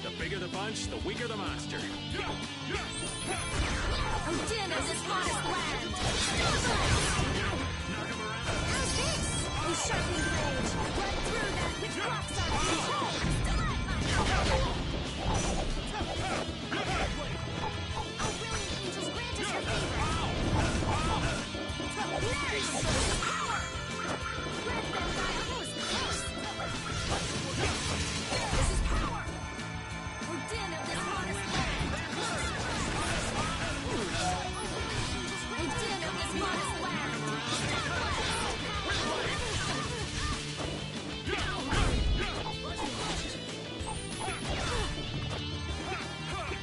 The bigger the bunch, the weaker the monster. Odin of this modest land! Knock him around. How's this? You sharpened blade! Run through that which blocks our control! Oh, brilliant angels, grant us your favor! Nurse! Power! Grant them thy utmost curse! This is power! Odin of this modest land! Odin of this modest land!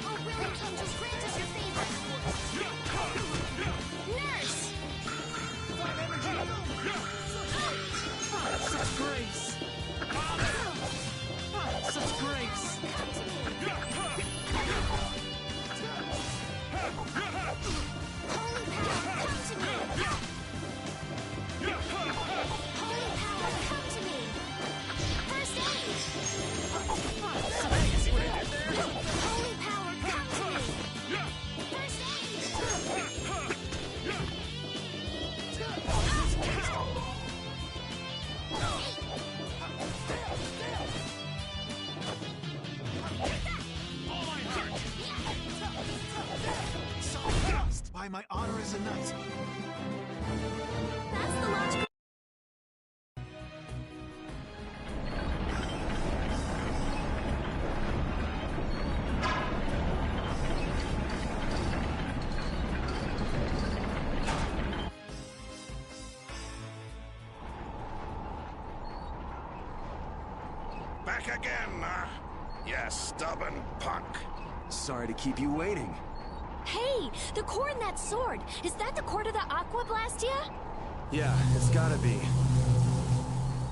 Oh, brilliant angels, grant us your favor! Nurse! Such grace! Such grace! Holy power, come to me! Holy power, come to me! First aid! See what I did there? Holy power, come to me! First aid! By my honor as a knight. That's the logical... Back again, you stubborn punk. Sorry to keep you waiting. Hey, the core in that sword. Is that the core to the Aqua Blastia? Yeah, it's gotta be.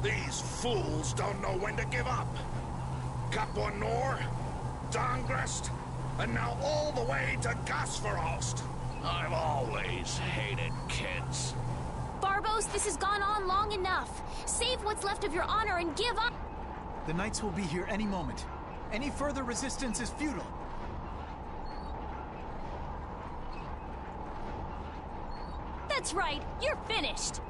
These fools don't know when to give up. Capua Nor, Dangrest, and now all the way to Gasferost. I've always hated kids. Barbos, this has gone on long enough. Save what's left of your honor and give up. The knights will be here any moment. Any further resistance is futile. That's right, you're finished.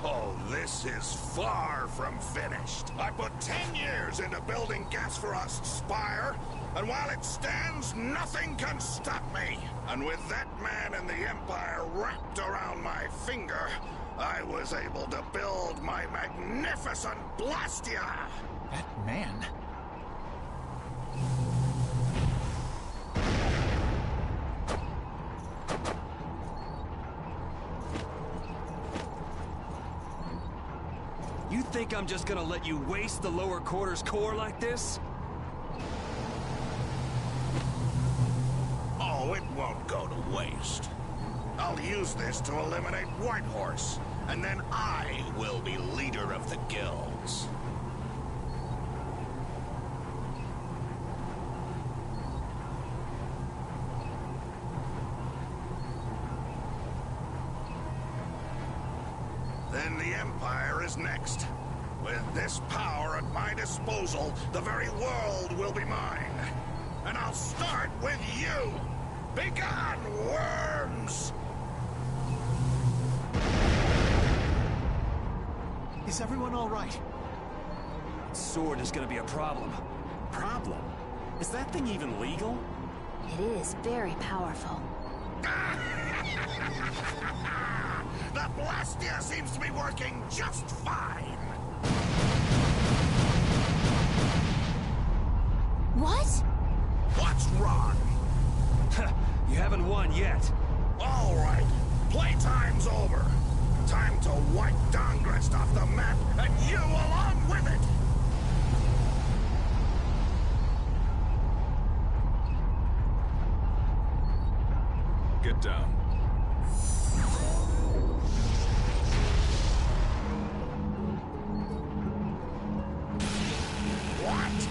Oh, this is far from finished. I put 10 years into building Gasferost's spire, and while it stands, nothing can stop me. And with that man in the Empire wrapped around my finger, I was able to build my magnificent Blastia. That man? You think I'm just gonna let you waste the lower quarters core like this? Oh, it won't go to waste. I'll use this to eliminate Whitehorse, and then I will be leader of the guilds. Then the Empire is next. With this power at my disposal, the very world will be mine. And I'll start with you! Begone, worms! Is everyone all right? Sword is gonna be a problem. Problem? Is that thing even legal? It is very powerful. The Blastia seems to be working just fine. What? What's wrong? You haven't won yet. All right, playtime's over. Time to wipe Dangrest off the map, and you along with it. Get down. What?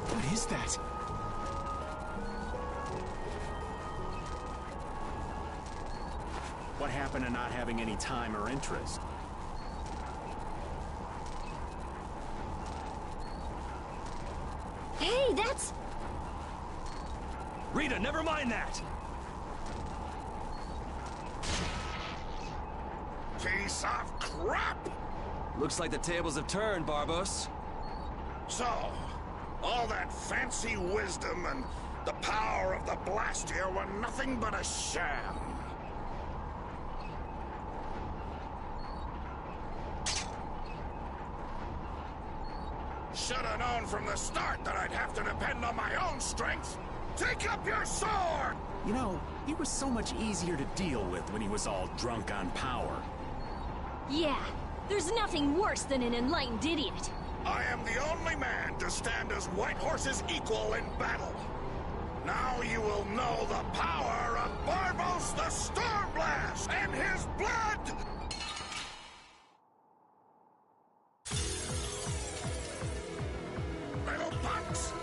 What is is that? What happened to not having any time or interest? Hey, that's... Rita, never mind that! Piece of crap! Looks like the tables have turned, Barbos. So, all that fancy wisdom and the power of the Blastier were nothing but a sham. Should have known from the start that I'd have to depend on my own strength. Take up your sword! You know, he was so much easier to deal with when he was all drunk on power. Yeah, there's nothing worse than an enlightened idiot. I am the only man to stand as White Horse's equal in battle. Now you will know the power of Barbos the Stormblast and his blood! Little punks!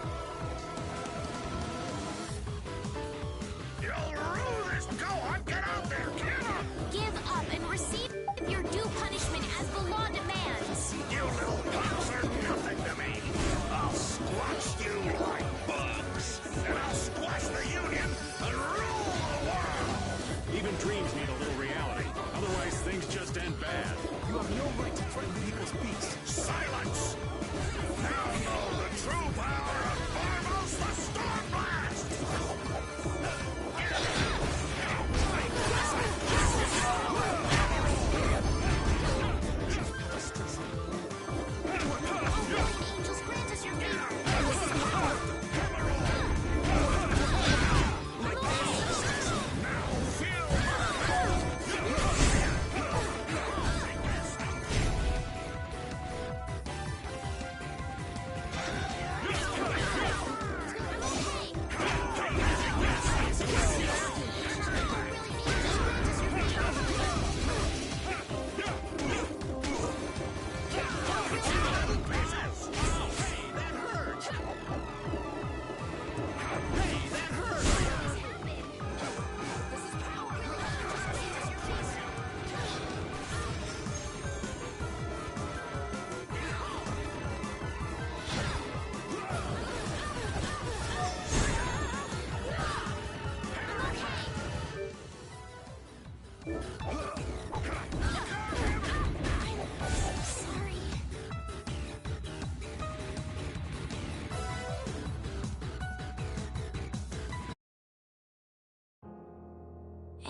You'll rue this! Go on, get out there! Get up! Give up and receive your due punishment as the law demands. You little punks are nothing to me! I'll squash you like bugs! And I'll squash the Union and rule the world! Even dreams need a little reality. Otherwise, things just end bad. You have no right to threaten people's peace. Silence! Now know the true power of Barbos the Stormblast! Angels grant us your favor. This is power. Now feel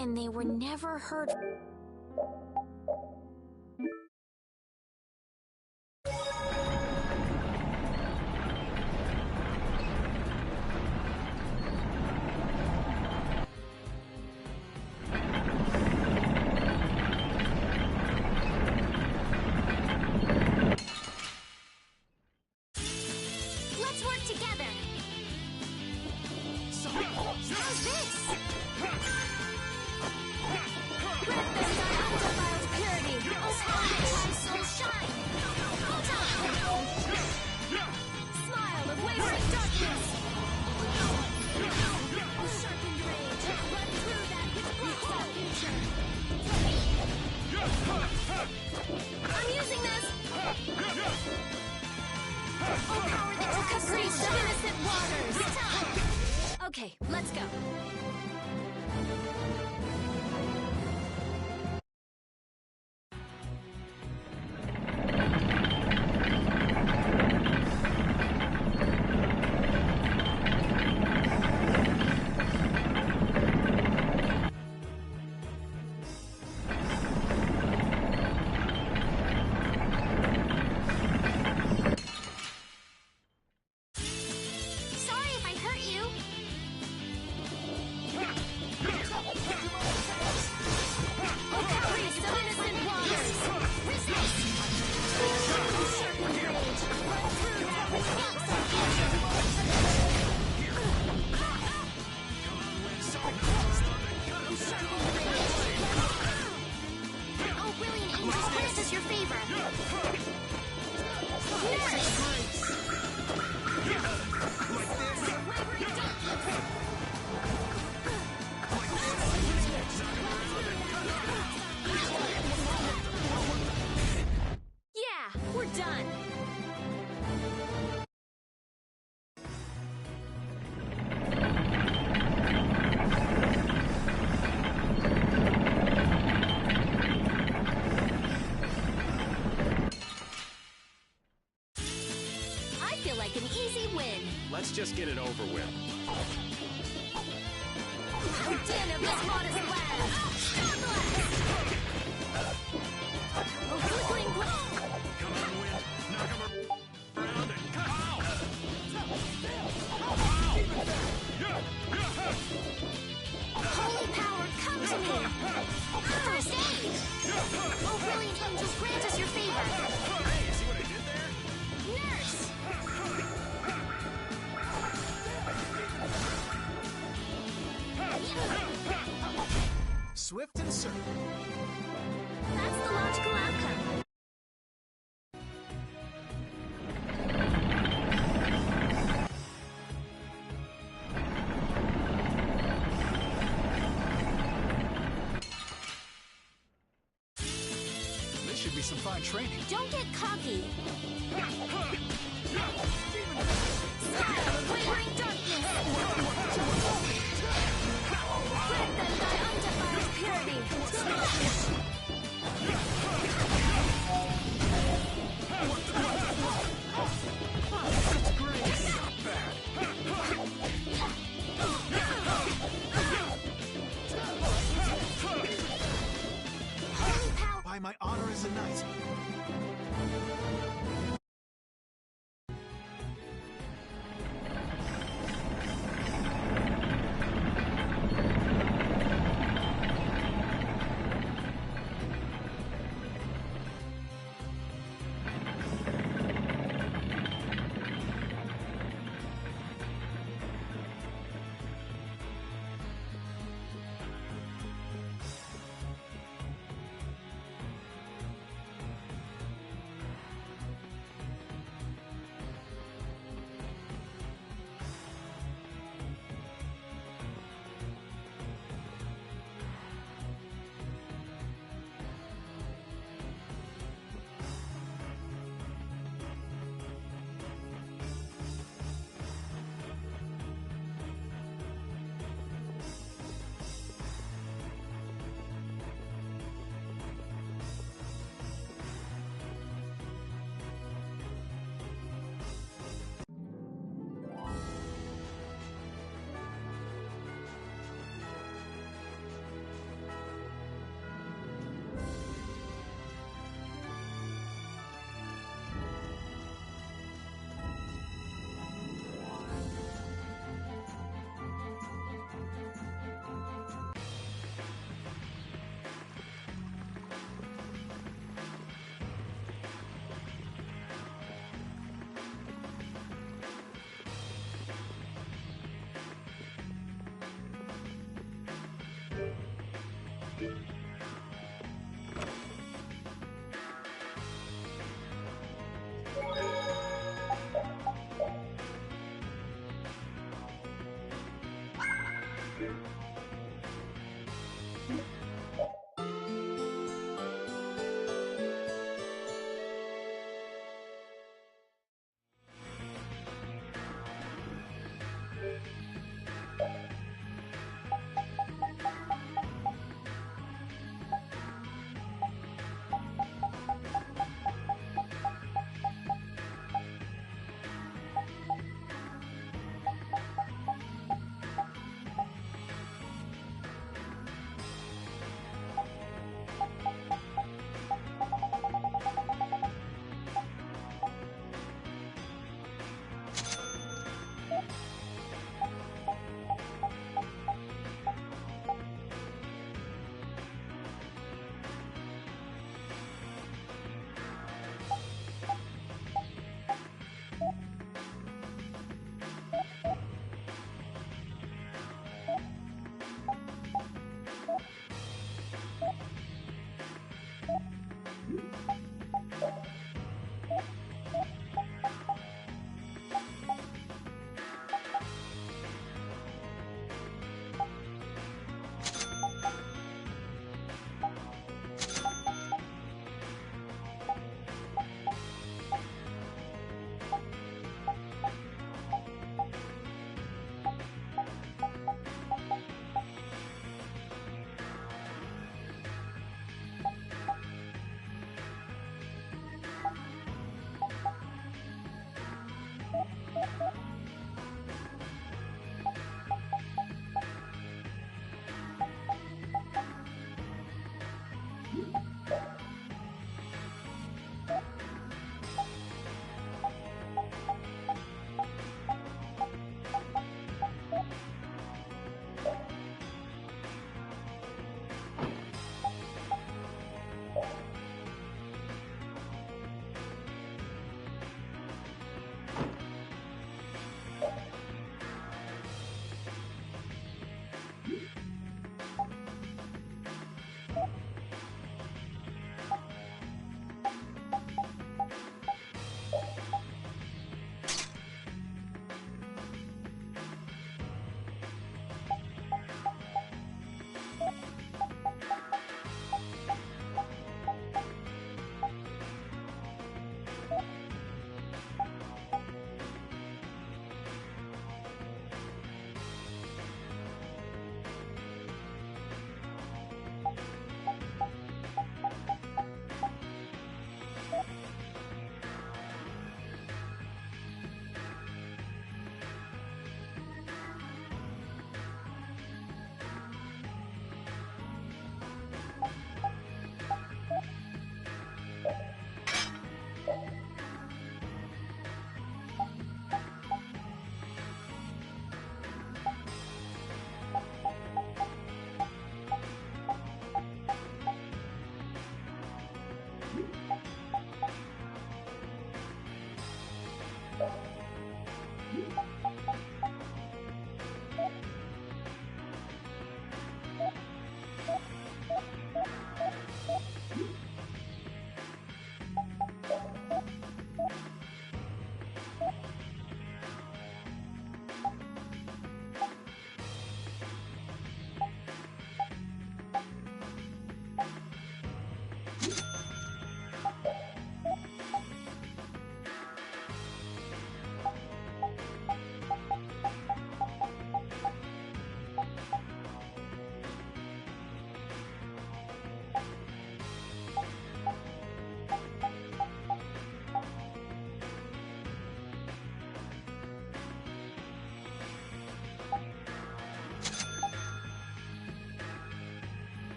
And they were never heard. Let's work together. How's this? Grant them thy undefiled purity. Oh, how thy soul shine. Hold on. Smile of wavering darkness. Sharpened rage. Run through that which blocks our future. I'm using this. Oh, power that took caprice of innocent waters. Okay, let's go. Sorry if I hurt you. done. I feel like an easy win. Let's just get it over with. Den of this modest land. Oh, flickering glow. Come on, Wind. Knock him around and cut out! Holy power, come to me. First aid. Oh, brilliant angels, grant us your favor. Hey, see what I did there? Nurse. Swift and certain. That's the logical outcome. This should be some fine training. Don't get cocky. Smile of wavering darkness. Grant them thy undefiled purity. Holy power. By my honor as a knight.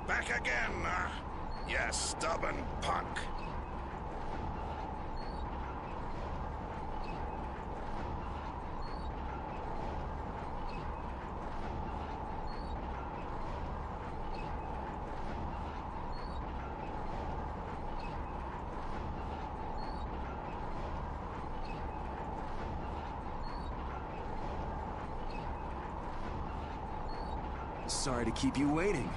Back again, you stubborn punk. Sorry to keep you waiting.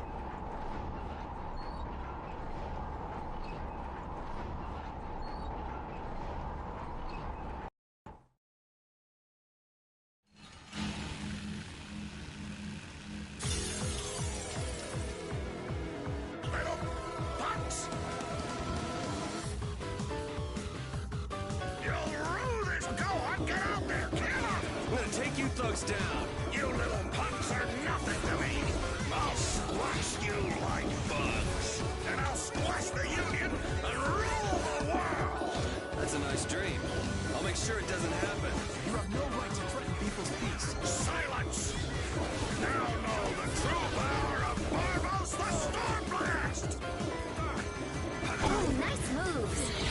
thugs down. You little punks are nothing to me. I'll squash you like bugs. And I'll squash the Union and rule the world. That's a nice dream. I'll make sure it doesn't happen. You have no right to threaten people's peace. Silence! Now know the true power of Barbaros the Stormblast! Oh, nice moves.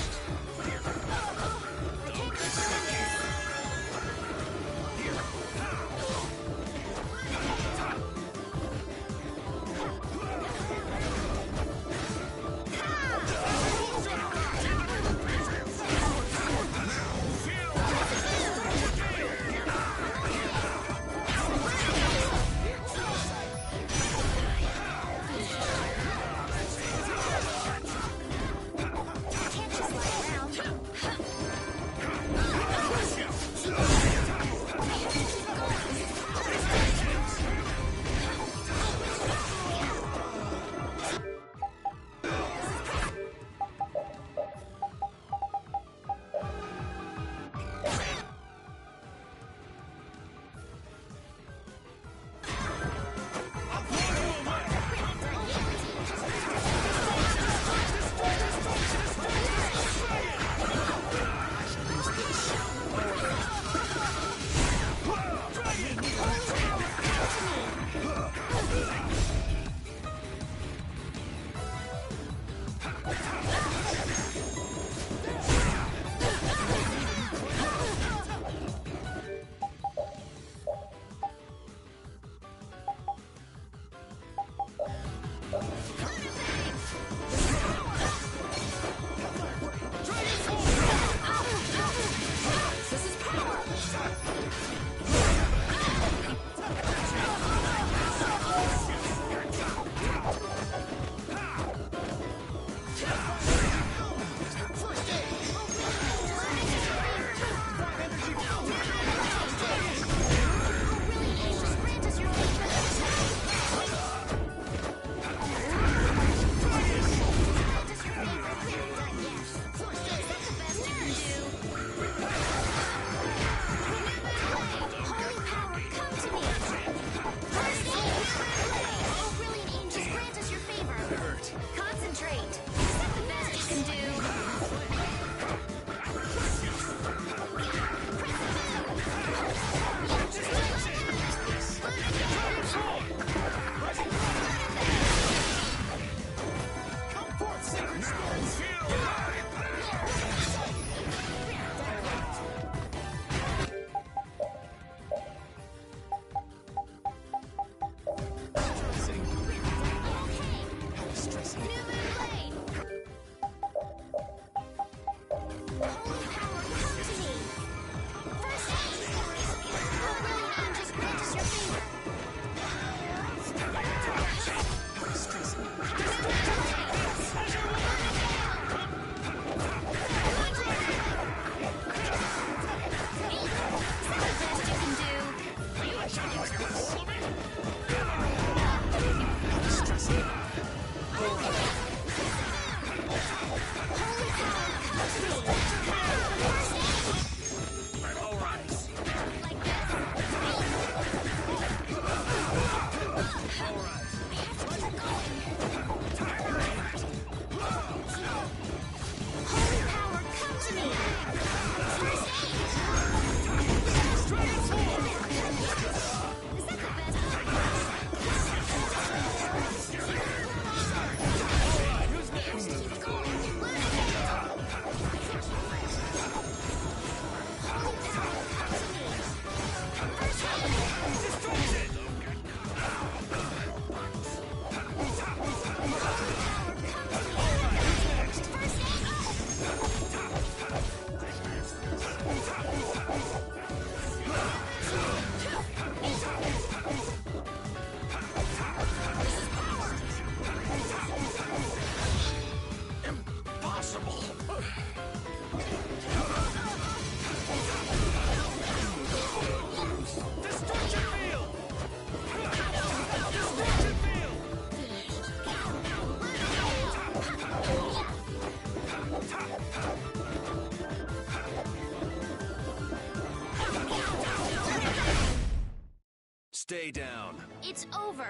stay down. It's over.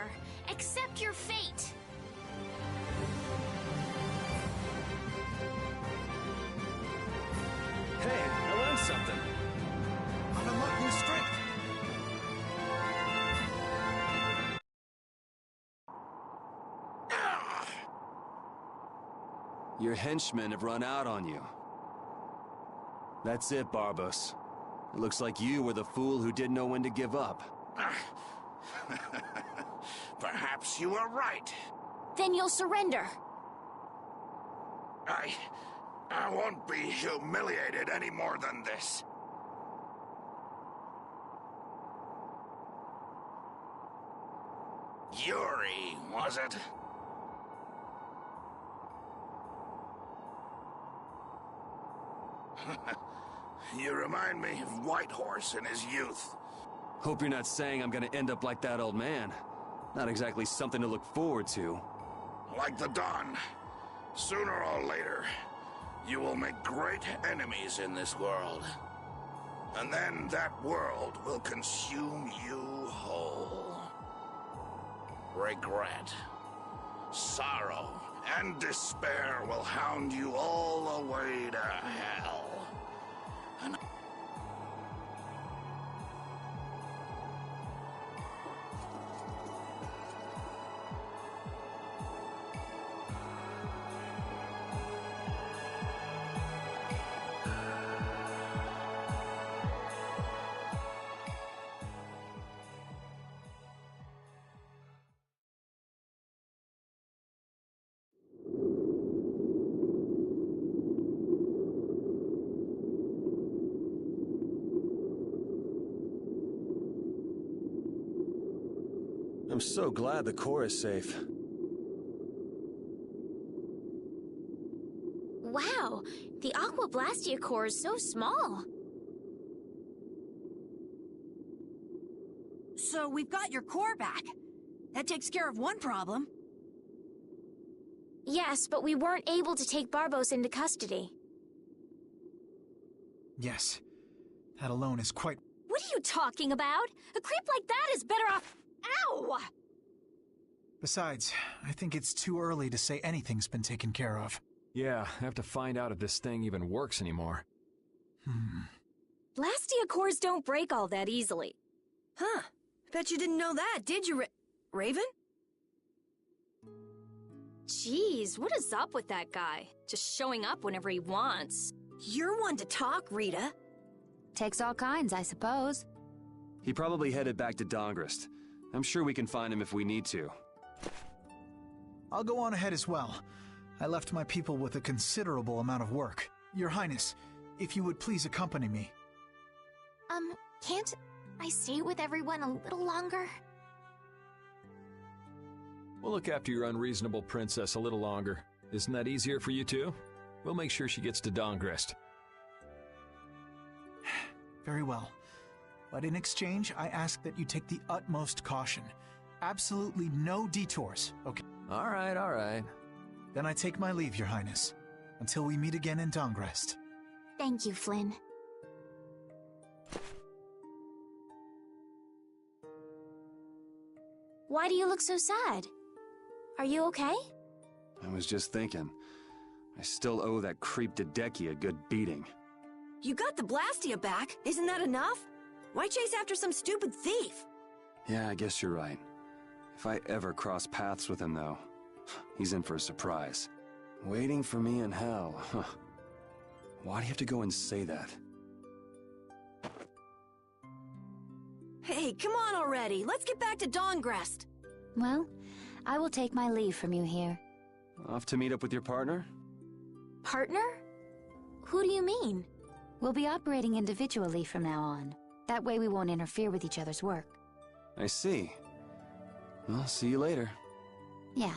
Accept your fate. Hey, I learned something. I've unlocked new strength. Your henchmen have run out on you. That's it, Barbos. It looks like you were the fool who didn't know when to give up. Perhaps you were right. Then you'll surrender. I won't be humiliated any more than this. Yuri, was it? You remind me of Whitehorse in his youth. Hope you're not saying I'm gonna end up like that old man. Not exactly something to look forward to. Like the Dawn. Sooner or later, you will make great enemies in this world. And then that world will consume you whole. Regret, sorrow, and despair will hound you all the way to hell. And I'm so glad the core is safe. Wow, the Aqua Blastia core is so small. So we've got your core back. That takes care of one problem. Yes, but we weren't able to take Barbos into custody. Yes. That alone is quite... What are you talking about? A creep like that is better off... Ow! Besides, I think it's too early to say anything's been taken care of. Yeah, I have to find out if this thing even works anymore. Blastia cores don't break all that easily. Huh. Bet you didn't know that, did you, Raven? Jeez, what is up with that guy? Just showing up whenever he wants. You're one to talk, Rita. Takes all kinds, I suppose. He probably headed back to Dongrist. I'm sure we can find him if we need to. I'll go on ahead as well. I left my people with a considerable amount of work. Your Highness, if you would please accompany me. Can't I stay with everyone a little longer? We'll look after your unreasonable princess a little longer. Isn't that easier for you too? We'll make sure she gets to Dongrist. Very well. But in exchange, I ask that you take the utmost caution. Absolutely no detours, okay? All right. Then I take my leave, Your Highness. Until we meet again in Dongrest. Thank you, Flynn. Why do you look so sad? Are you okay? I was just thinking. I still owe that creep Dedeki a good beating. You got the Blastia back. Isn't that enough? Why chase after some stupid thief? Yeah, I guess you're right. If I ever cross paths with him, though, he's in for a surprise. Waiting for me in hell, huh? Why do you have to go and say that? Hey, come on already. Let's get back to Dongrest. Well, I will take my leave from you here. Off to meet up with your partner? Partner? Who do you mean? We'll be operating individually from now on. That way we won't interfere with each other's work. I see. Well, see you later. Yeah.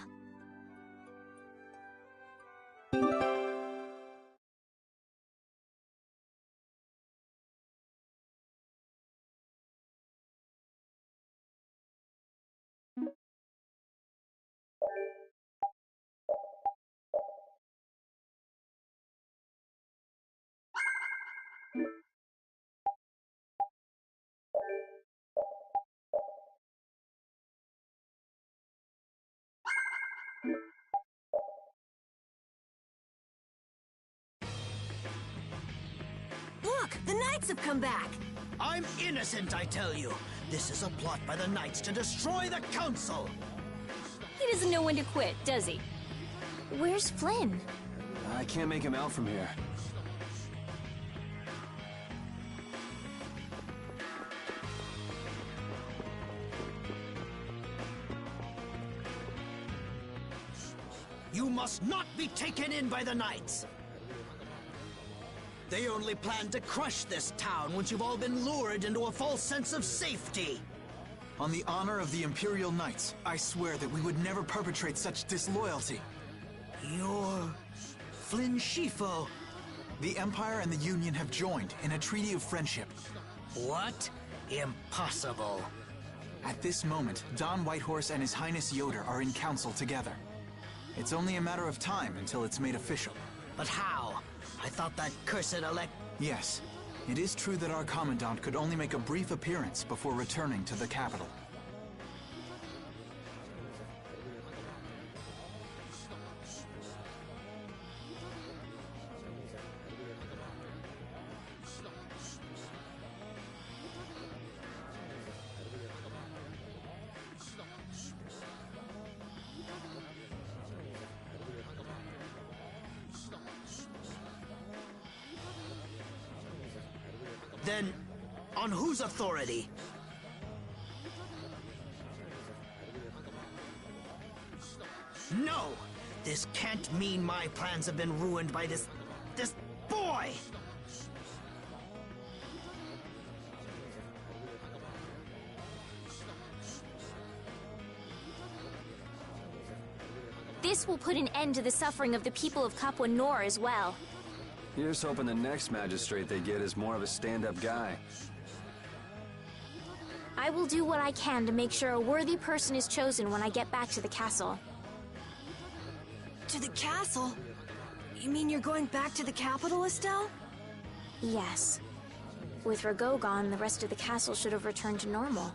Look, the Knights have come back. I'm innocent, I tell you. This is a plot by the Knights to destroy the Council. He doesn't know when to quit, does he? Where's Flynn? I can't make him out from here. You must not be taken in by the Knights. They only plan to crush this town once you've all been lured into a false sense of safety. On the honor of the Imperial Knights, I swear that we would never perpetrate such disloyalty. You're Flynn Scifo. The Empire and the Union have joined in a treaty of friendship. What? Impossible. At this moment, Don Whitehorse and His Highness Yoder are in council together. It's only a matter of time until it's made official. But how? I thought that cursed elect... Yes, it is true that our Commandant could only make a brief appearance before returning to the capital. Then, on whose authority? No! This can't mean my plans have been ruined by this boy! This will put an end to the suffering of the people of Capua Nor as well. You're just hoping the next magistrate they get is more of a stand-up guy. I will do what I can to make sure a worthy person is chosen when I get back to the castle. To the castle? You mean you're going back to the capital, Estelle? Yes. With Rago gone, the rest of the castle should have returned to normal.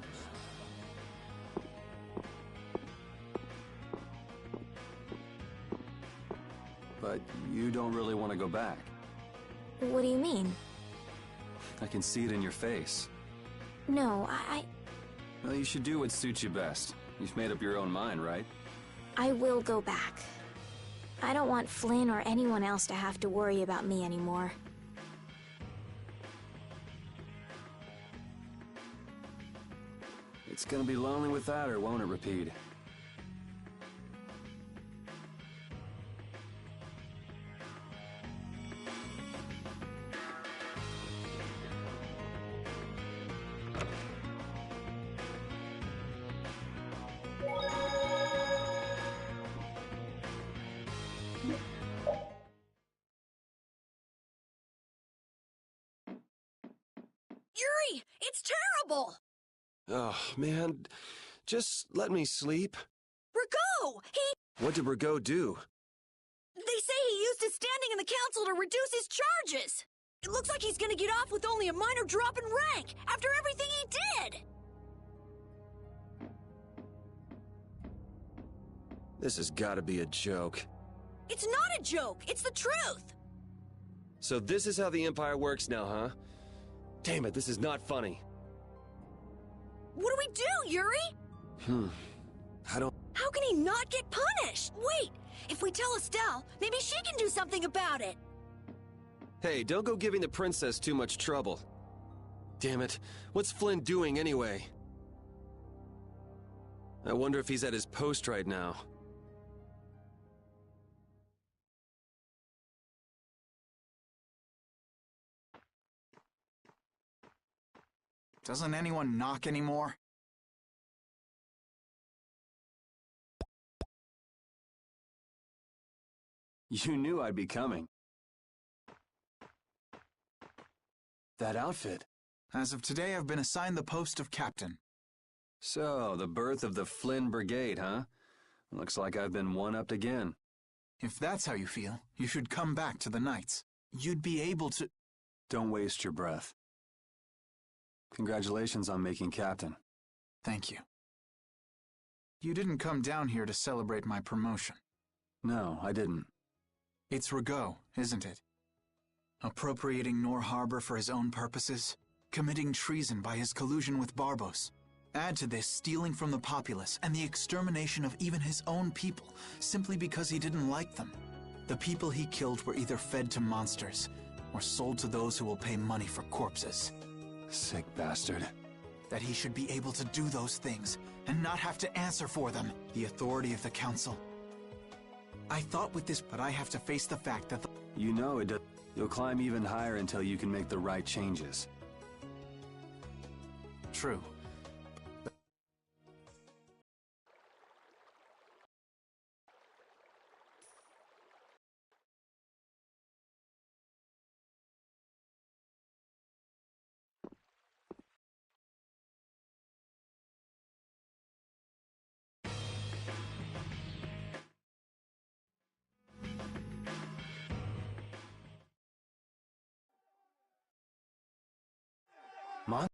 But you don't really want to go back. What do you mean? I can see it in your face. No, Well, you should do what suits you best. You've made up your own mind, right? I will go back. I don't want Flynn or anyone else to have to worry about me anymore. It's gonna be lonely without her, won't it, Repeat? Yuri! It's terrible! Oh, man. Just let me sleep. Rago! What did Rago do? They say he used his standing in the council to reduce his charges! It looks like he's gonna get off with only a minor drop in rank, after everything he did! This has gotta be a joke. It's not a joke, it's the truth! So this is how the Empire works now, huh? Damn it, this is not funny. What do we do, Yuri? I don't... How can he not get punished? Wait, if we tell Estelle, maybe she can do something about it! Hey, don't go giving the princess too much trouble. Damn it, what's Flynn doing anyway? I wonder if he's at his post right now. Doesn't anyone knock anymore? You knew I'd be coming. That outfit. As of today, I've been assigned the post of captain. So, the birth of the Flynn Brigade, huh? Looks like I've been one-upped again. If that's how you feel, you should come back to the Knights. You'd be able to... Don't waste your breath. Congratulations on making captain. Thank you. You didn't come down here to celebrate my promotion. No, I didn't. It's Rago, isn't it? appropriating Nor Harbor for his own purposes, committing treason by his collusion with Barbos. Add to this stealing from the populace and the extermination of even his own people simply because he didn't like them. The people he killed were either fed to monsters or sold to those who will pay money for corpses. Sick bastard. That he should be able to do those things and not have to answer for them. The authority of the council. I thought with this, but I have to face the fact that You know it does. You'll climb even higher until you can make the right changes. True. Mon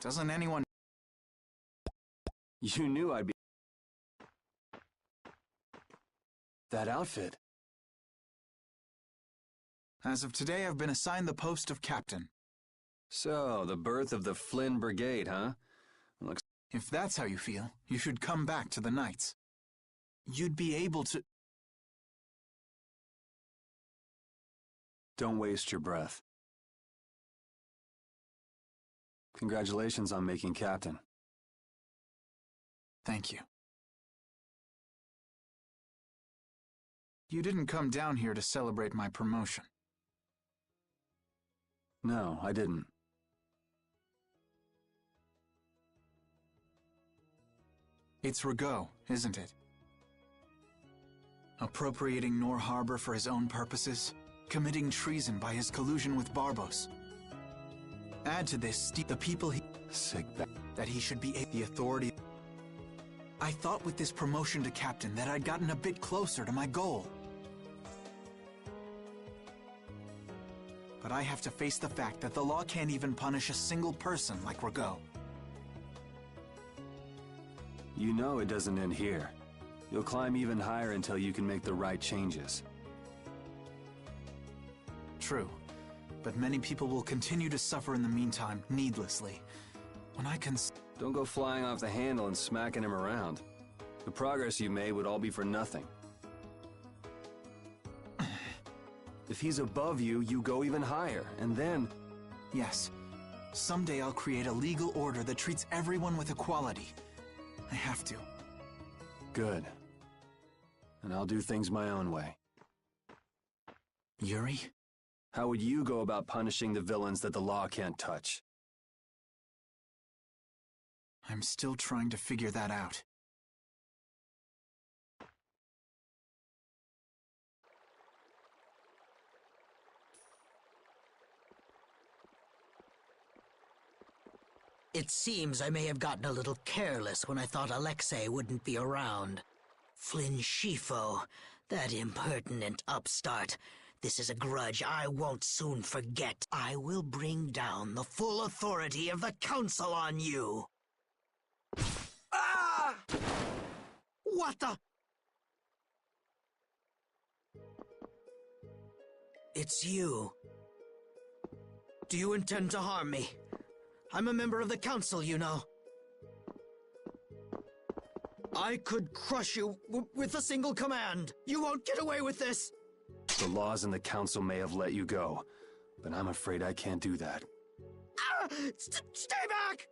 Doesn't anyone... You knew I'd be... That outfit. As of today, I've been assigned the post of captain. So, the birth of the Flynn Brigade, huh? Looks... If that's how you feel, you should come back to the Knights. You'd be able to... Don't waste your breath. Congratulations on making captain. Thank you. You didn't come down here to celebrate my promotion. No, I didn't. It's Rigaud, isn't it? Appropriating Nor Harbor for his own purposes, committing treason by his collusion with Barbos. Add to this, the people he... Sick that he should be the authority. I thought with this promotion to captain that I'd gotten a bit closer to my goal. But I have to face the fact that the law can't even punish a single person like Rigaud. You know it doesn't end here. You'll climb even higher until you can make the right changes. True. But many people will continue to suffer in the meantime, needlessly. When I can... Don't go flying off the handle and smacking him around. The progress you made would all be for nothing. If he's above you, you go even higher, and then... Yes. Someday I'll create a legal order that treats everyone with equality. I have to. Good. And I'll do things my own way. Yuri? How would you go about punishing the villains that the law can't touch? I'm still trying to figure that out. It seems I may have gotten a little careless when I thought Alexei wouldn't be around. Flynn Scifo, that impertinent upstart. This is a grudge I won't soon forget. I will bring down the full authority of the Council on you. Ah! What the? It's you. Do you intend to harm me? I'm a member of the Council, you know. I could crush you with a single command. You won't get away with this. The laws and the Council may have let you go, but I'm afraid I can't do that. Ah! Stay back!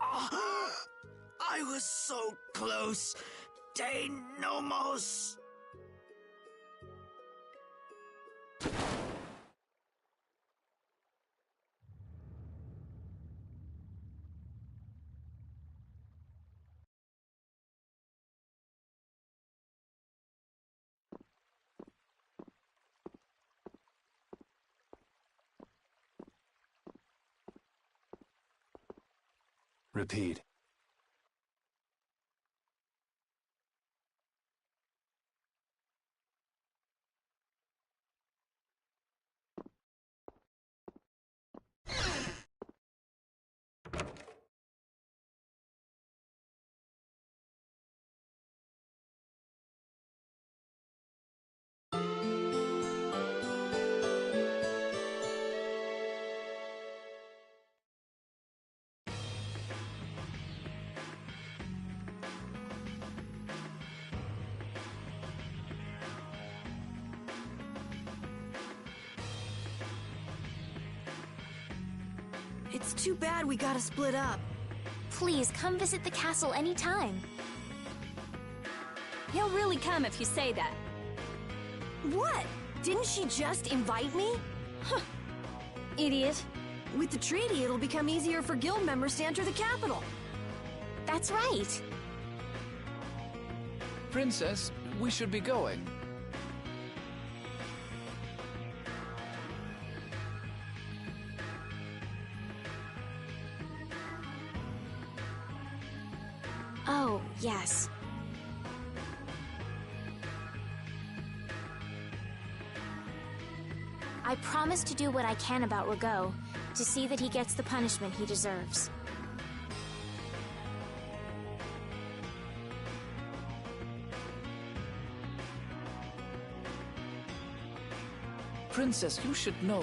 Ah! I was so close. De Nomos. Repeat. It's too bad we gotta split up. Please come visit the castle anytime. He'll really come if you say that. What? Didn't she just invite me? Huh. Idiot. With the treaty, it'll become easier for guild members to enter the capital. That's right. Princess, we should be going. Yes. I promise to do what I can about Rago, to see that he gets the punishment he deserves. Princess, you should know.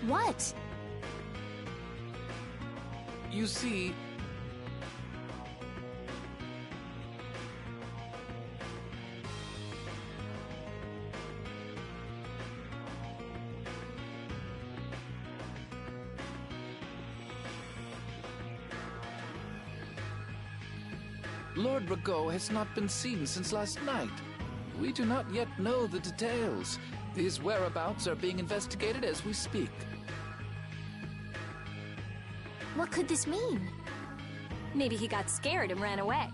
What? You see... Lord Rago has not been seen since last night. We do not yet know the details. His whereabouts are being investigated as we speak. What could this mean? Maybe he got scared and ran away.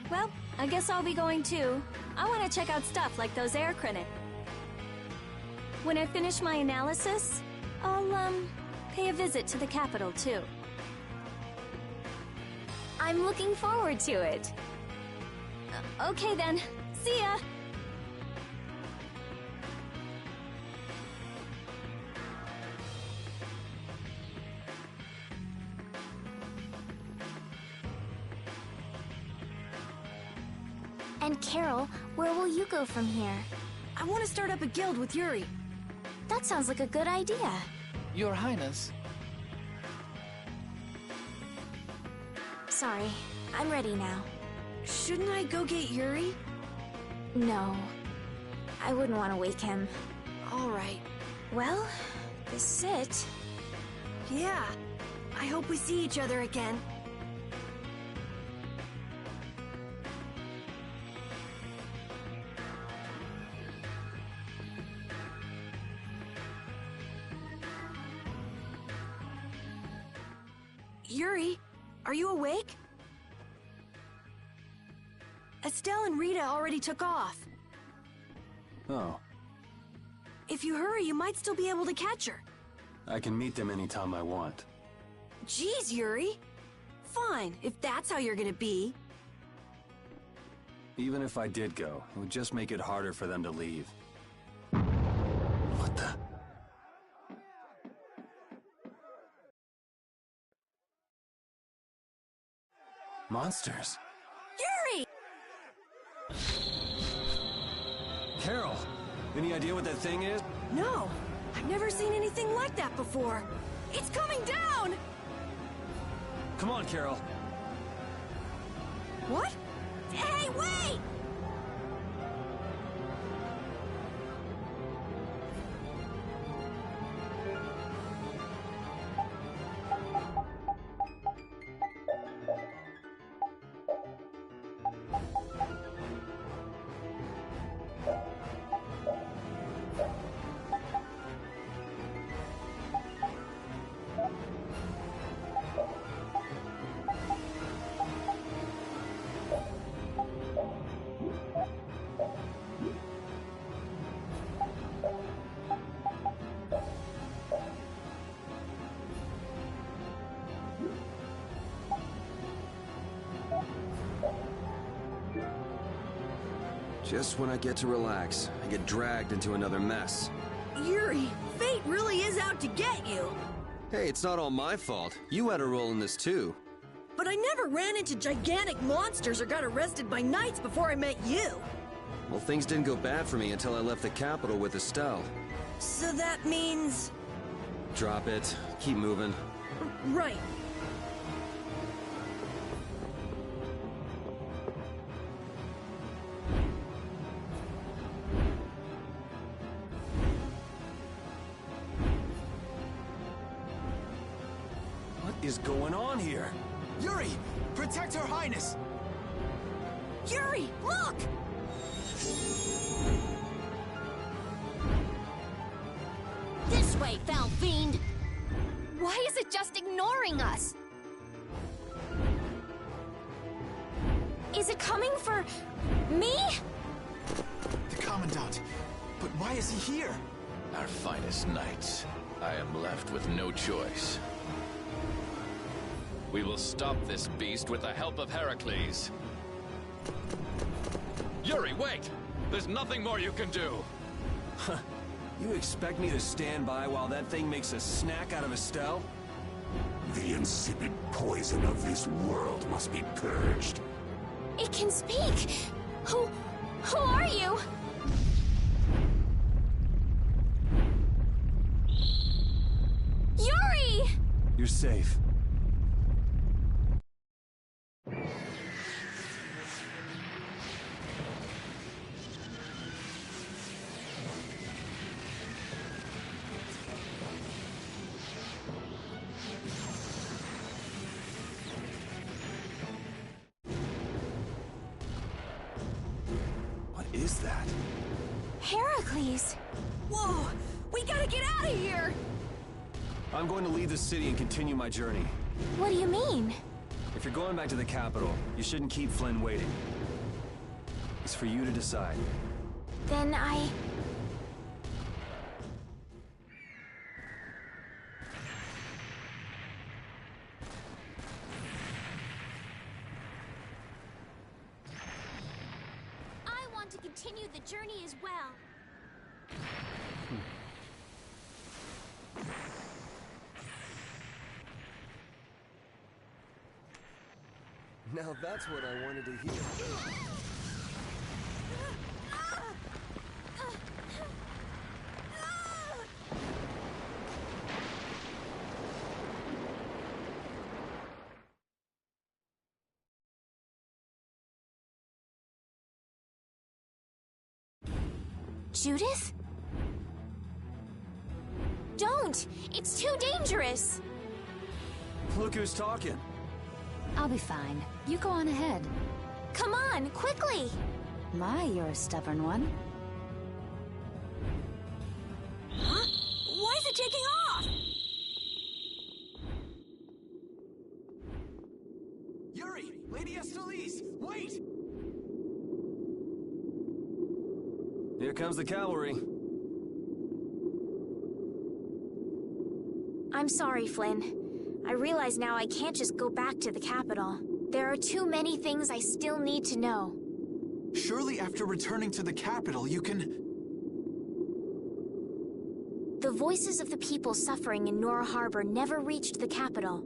Well, I guess I'll be going too. I want to check out stuff like those air crinic. When I finish my analysis, I'll, pay a visit to the capital too. I'm looking forward to it. Okay then, see ya! And Carol, where will you go from here? I want to start up a guild with Yuri. That sounds like a good idea. Your Highness. Sorry, I'm ready now. Shouldn't I go get Yuri? No, I wouldn't want to wake him. All right. Well, this is it. Yeah, I hope we see each other again. Yuri, are you awake? Estelle and Rita already took off. Oh, If you hurry, you might still be able to catch her. I can meet them anytime I want. Jeez, Yuri. Fine, if that's how you're gonna be. Even if I did go, it would just make it harder for them to leave. What the? Monsters. Yuri! Carol, any idea what that thing is? No, I've never seen anything like that before. It's coming down! Come on, Carol. What? Hey, wait! Just when I get to relax, I get dragged into another mess. Yuri, fate really is out to get you. Hey, it's not all my fault. You had a role in this too. But I never ran into gigantic monsters or got arrested by knights before I met you. Well, things didn't go bad for me until I left the capital with Estelle. So that means... Drop it. Keep moving. Right. What is going on here? Yuri! Protect Her Highness! Yuri, look! This way, foul fiend! Why is it just ignoring us? Is it coming for me? The Commandant. But why is he here? Our finest knights. I am left with no choice. We will stop this beast with the help of Heracles. Yuri, wait! There's nothing more you can do! You expect me to stand by while that thing makes a snack out of Estelle? The insipid poison of this world must be purged. It can speak! Who are you? Yuri! You're safe. What is that? Heracles! Whoa! We gotta get out of here! I'm going to leave the city and continue my journey. What do you mean? If you're going back to the capital, you shouldn't keep Flynn waiting. It's for you to decide. Then I want to continue the journey as well. Now that's what I wanted to hear. Judith? Don't! It's too dangerous! Look who's talking. I'll be fine. You go on ahead. Come on, quickly! My, you're a stubborn one. Huh? Why is it taking off? Yuri! Lady Estellise! Wait! Here comes the cavalry. I'm sorry, Flynn. I realize now I can't just go back to the capital. There are too many things I still need to know. Surely after returning to the capital, you can... The voices of the people suffering in Nora Harbor never reached the capital.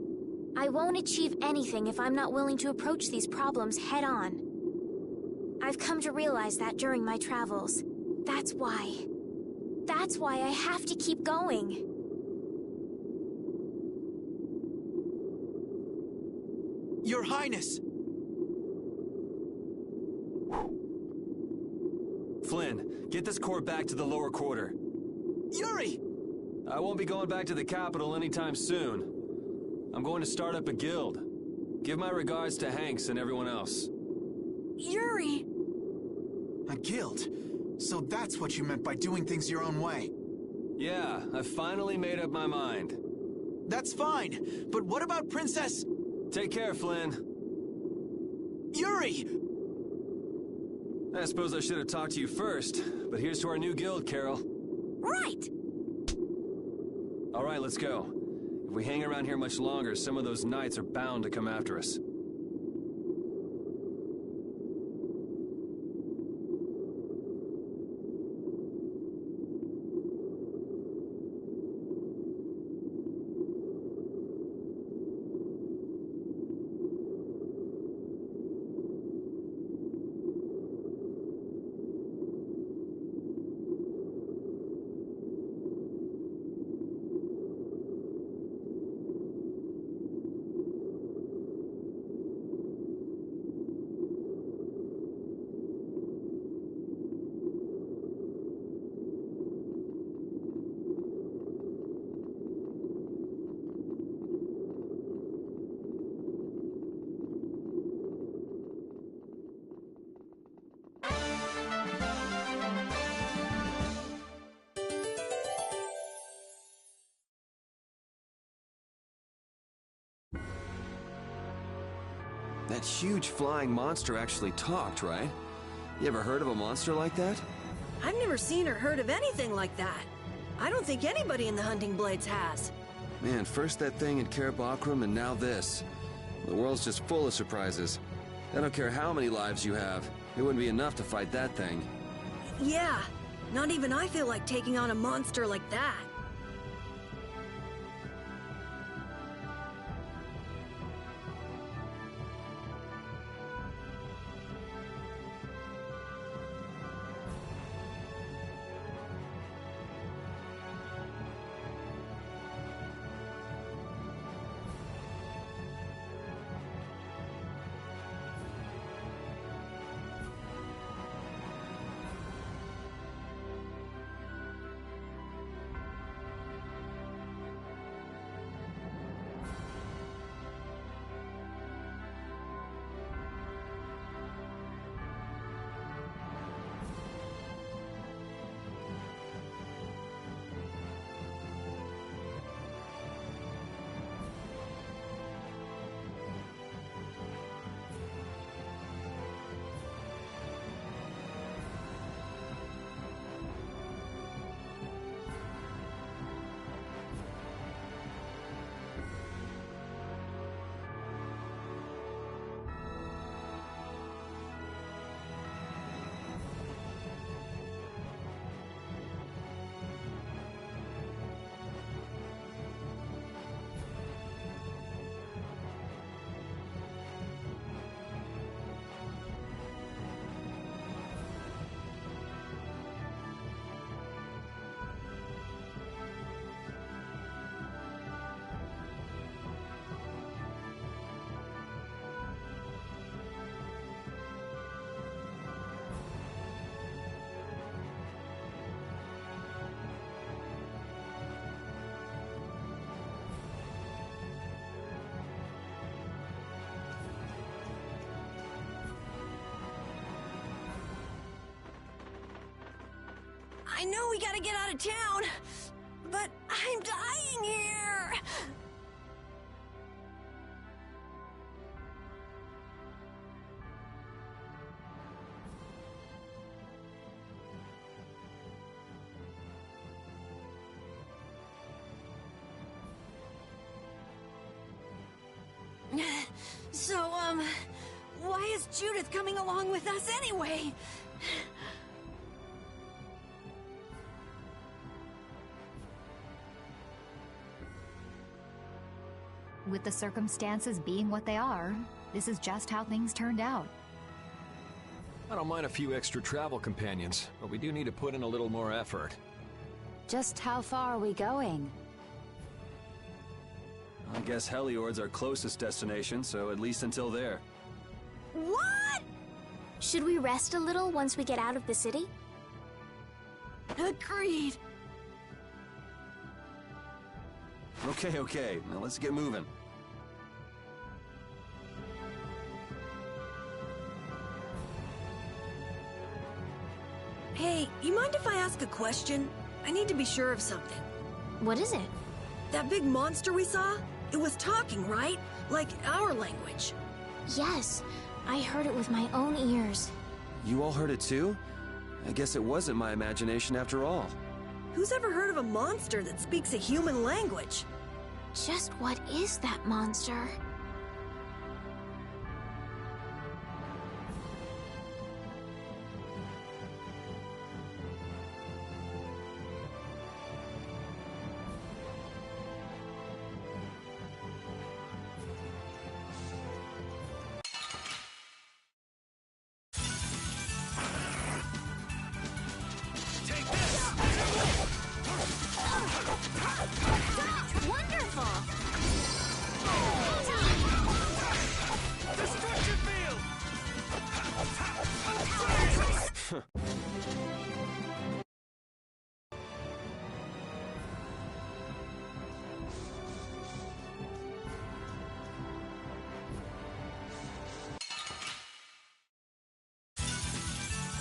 I won't achieve anything if I'm not willing to approach these problems head-on. I've come to realize that during my travels. That's why I have to keep going. Your Highness! Flynn, get this corps back to the lower quarter. Yuri! I won't be going back to the capital anytime soon. I'm going to start up a guild. Give my regards to Hanks and everyone else. Yuri! A guild? So that's what you meant by doing things your own way. Yeah, I finally made up my mind. That's fine, but what about Princess... Take care, Flynn. Yuri! I suppose I should have talked to you first, but here's to our new guild, Carol. Right! All right, let's go. If we hang around here much longer, some of those knights are bound to come after us. That huge flying monster actually talked, right? You ever heard of a monster like that? I've never seen or heard of anything like that. I don't think anybody in the Hunting Blades has. Man, first that thing in Kerabakram and now this. The world's just full of surprises. I don't care how many lives you have. It wouldn't be enough to fight that thing. Yeah, not even I feel like taking on a monster like that. I know we gotta get out of town, but I'm dying here. So, why is Judith coming along with us anyway? With the circumstances being what they are, this is just how things turned out. I don't mind a few extra travel companions, but we do need to put in a little more effort. Just how far are we going? I guess Heliord's our closest destination, so at least until there. What? Should we rest a little once we get out of the city? Agreed. Okay, now let's get moving. Hey, you mind if I ask a question? I need to be sure of something. What is it? That big monster we saw? It was talking, right? Like our language. Yes, I heard it with my own ears. You all heard it too? I guess it wasn't my imagination after all. Who's ever heard of a monster that speaks a human language? Just what is that monster?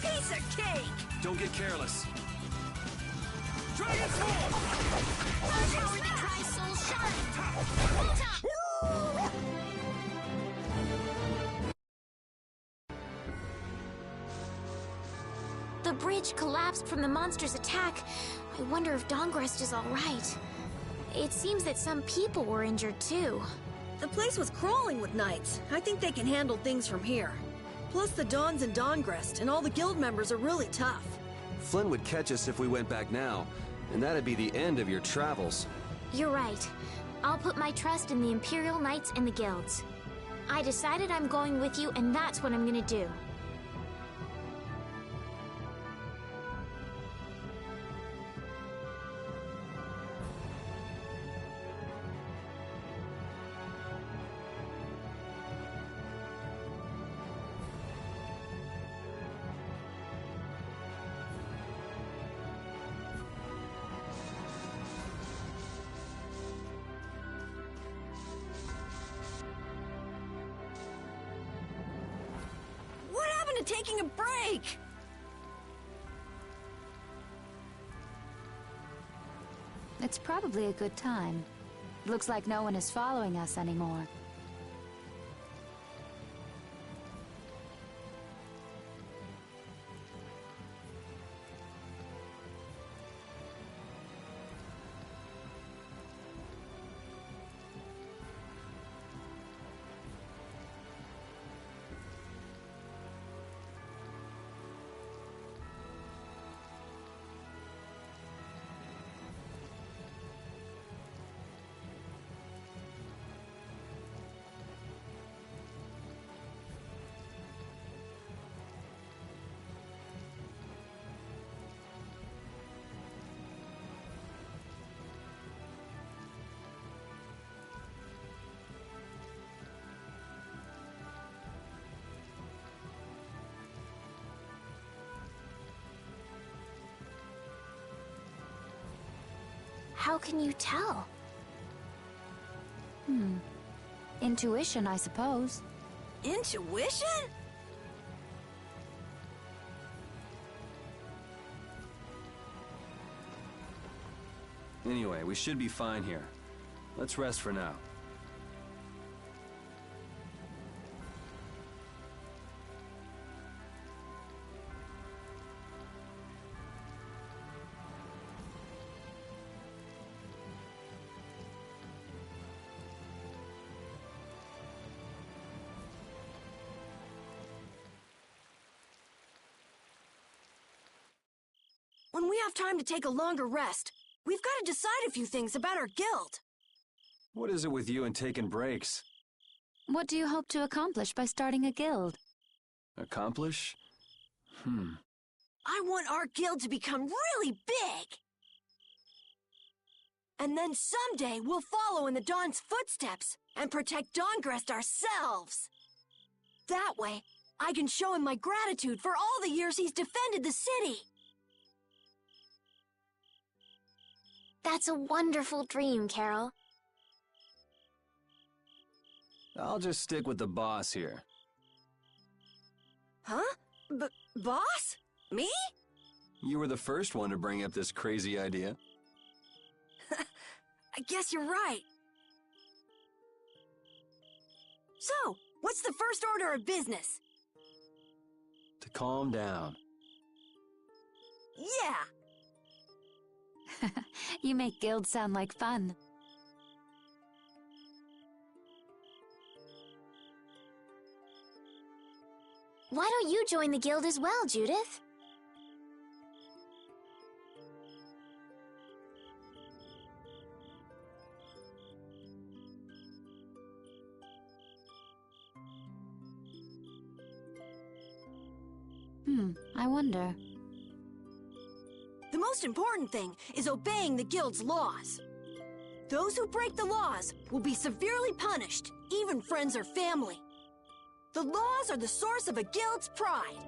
Piece of cake! Don't get careless. Dragon Sword! Power the Tri-Soul Shine! bridge collapsed from the monster's attack. I wonder if Dawngrest is all right. It seems that some people were injured too. The place was crawling with knights. I think they can handle things from here. Plus the Dawns and Dawngrest and all the guild members are really tough. Flynn would catch us if we went back now, and that'd be the end of your travels. You're right. I'll put my trust in the Imperial Knights and the guilds. I decided I'm going with you, and that's what I'm gonna do. Taking a break! It's probably a good time. Looks like no one is following us anymore. How can you tell? Intuition, I suppose. Intuition? Anyway, we should be fine here. Let's rest for now. When we have time to take a longer rest, we've got to decide a few things about our guild. What is it with you and taking breaks? What do you hope to accomplish by starting a guild? Accomplish? I want our guild to become really big. And then someday we'll follow in the Dawn's footsteps and protect Dawngrest ourselves. That way, I can show him my gratitude for all the years he's defended the city. That's a wonderful dream, Carol. I'll just stick with the boss here. Huh? Boss? Me? You were the first one to bring up this crazy idea. I guess you're right. So, what's the first order of business? To calm down. Yeah! You make guilds sound like fun. Why don't you join the guild as well, Judith? I wonder. The most important thing is obeying the guild's laws. Those who break the laws will be severely punished, even friends or family. The laws are the source of a guild's pride.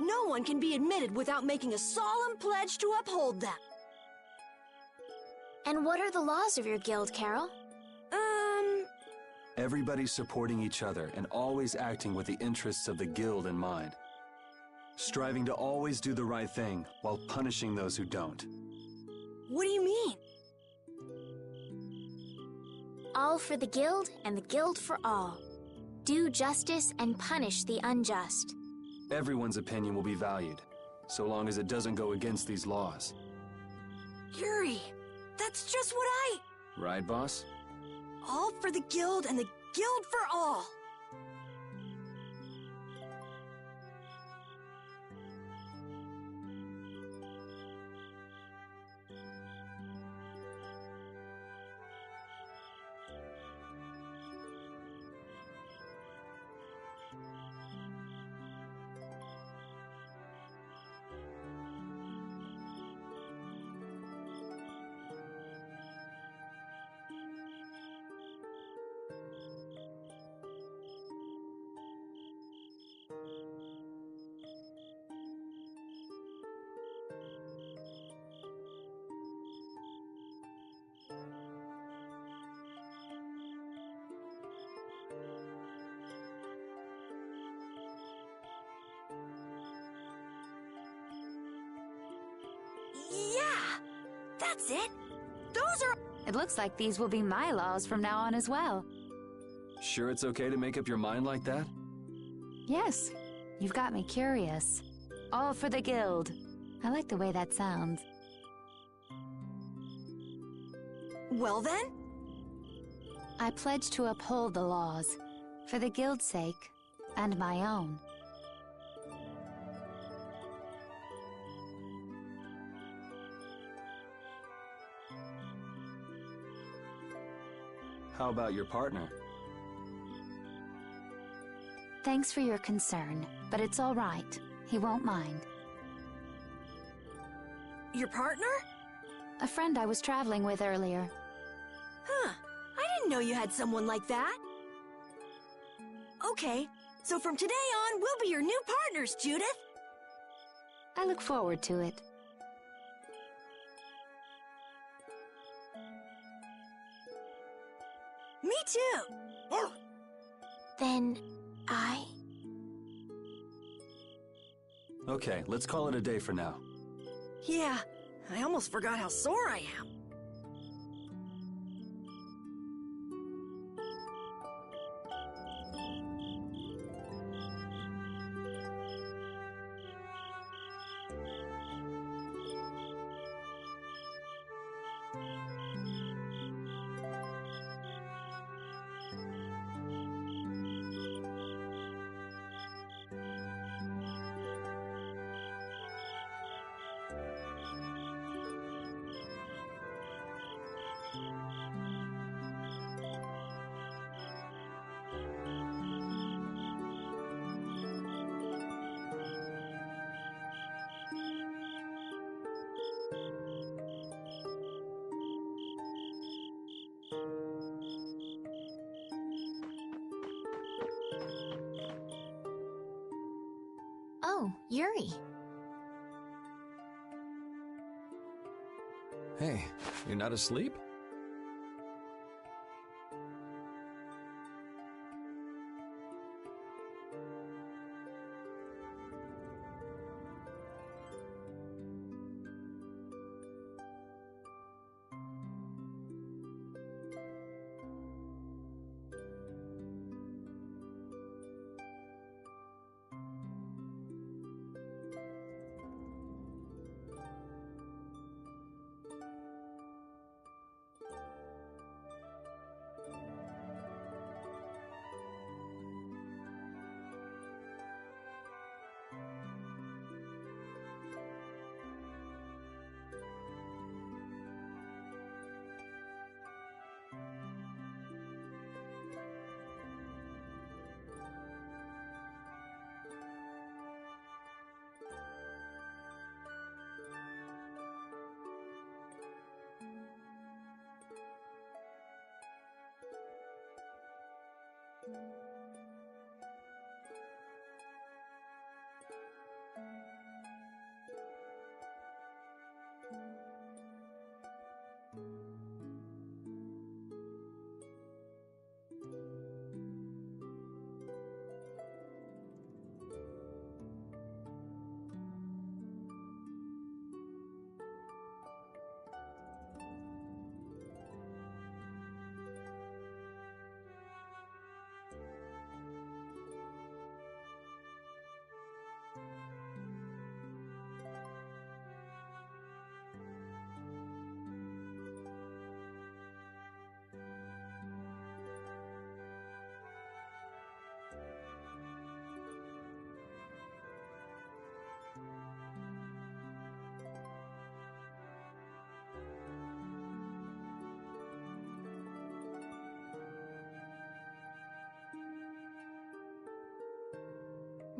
No one can be admitted without making a solemn pledge to uphold them. And what are the laws of your guild, Carol? Everybody supporting each other and always acting with the interests of the guild in mind. Striving to always do the right thing while punishing those who don't. What do you mean? All for the guild and the guild for all. Do justice and punish the unjust. Everyone's opinion will be valued, so long as it doesn't go against these laws. Yuri, that's just what I... Right, boss? All for the guild and the guild for all. Yeah, that's it. Those are... It looks like these will be my laws from now on as well. Sure it's okay to make up your mind like that? Yes, you've got me curious. All for the guild. I like the way that sounds. Well then? I pledge to uphold the laws, for the guild's sake, and my own. How about your partner? Thanks for your concern, but it's all right. He won't mind. Your partner? A friend I was traveling with earlier. Huh. I didn't know you had someone like that. Okay, so from today on, we'll be your new partners, Judith. I look forward to it. Me too. Then, I... Okay, let's call it a day for now. Yeah, I almost forgot how sore I am. Oh, Yuri. Hey, you're not asleep?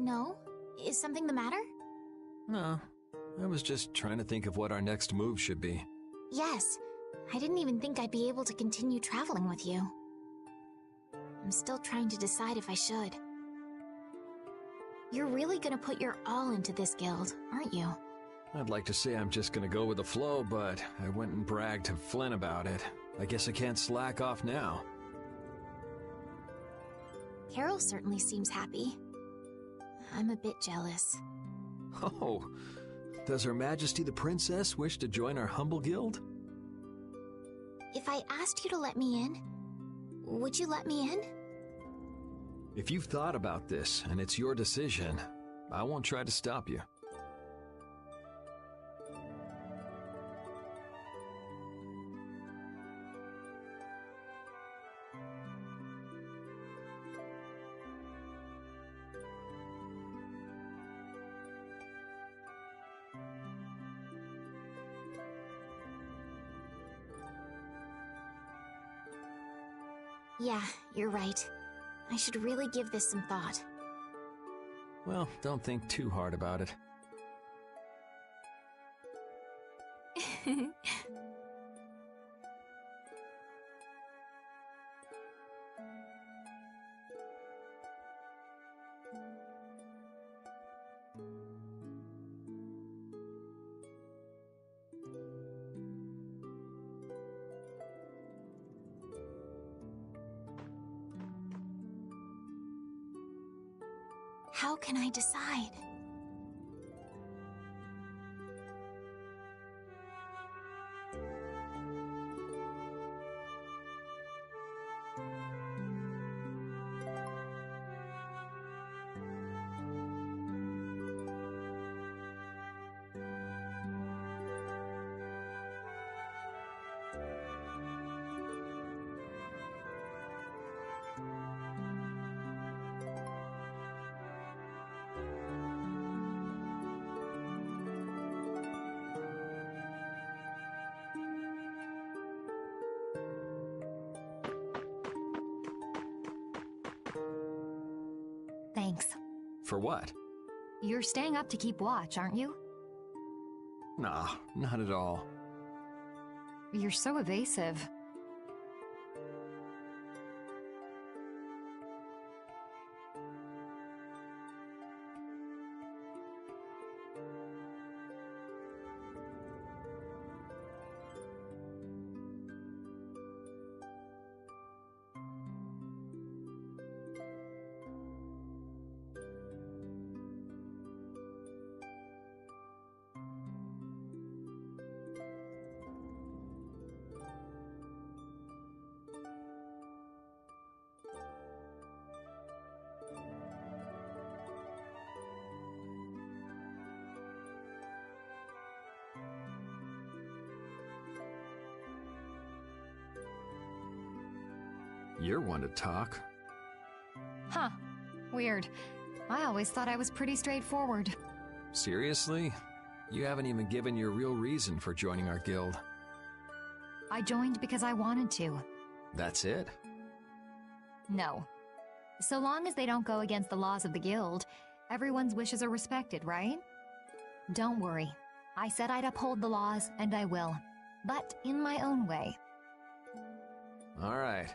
No? Is something the matter? No, I was just trying to think of what our next move should be. Yes. I didn't even think I'd be able to continue traveling with you. I'm still trying to decide if I should. You're really gonna put your all into this guild, aren't you? I'd like to say I'm just gonna go with the flow, but I went and bragged to Flynn about it. I guess I can't slack off now. Carol certainly seems happy. I'm a bit jealous. Oh, does Her Majesty the Princess wish to join our humble guild? If I asked you to let me in, would you let me in? If you've thought about this and it's your decision, I won't try to stop you. Yeah, you're right. I should really give this some thought. Well, don't think too hard about it. How can I decide? Thanks. For what? You're staying up to keep watch, aren't you? Nah, not at all. You're so evasive. You're one to talk. Huh. Weird. I always thought I was pretty straightforward. Seriously? You haven't even given your real reason for joining our guild. I joined because I wanted to. That's it? No. So long as they don't go against the laws of the guild, everyone's wishes are respected, right? Don't worry. I said I'd uphold the laws, and I will. But in my own way. All right.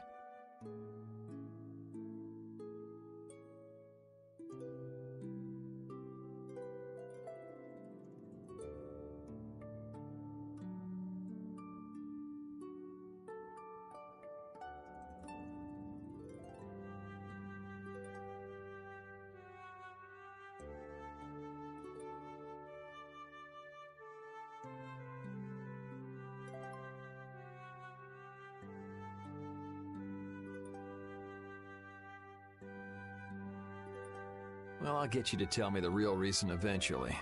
Well, I'll get you to tell me the real reason eventually.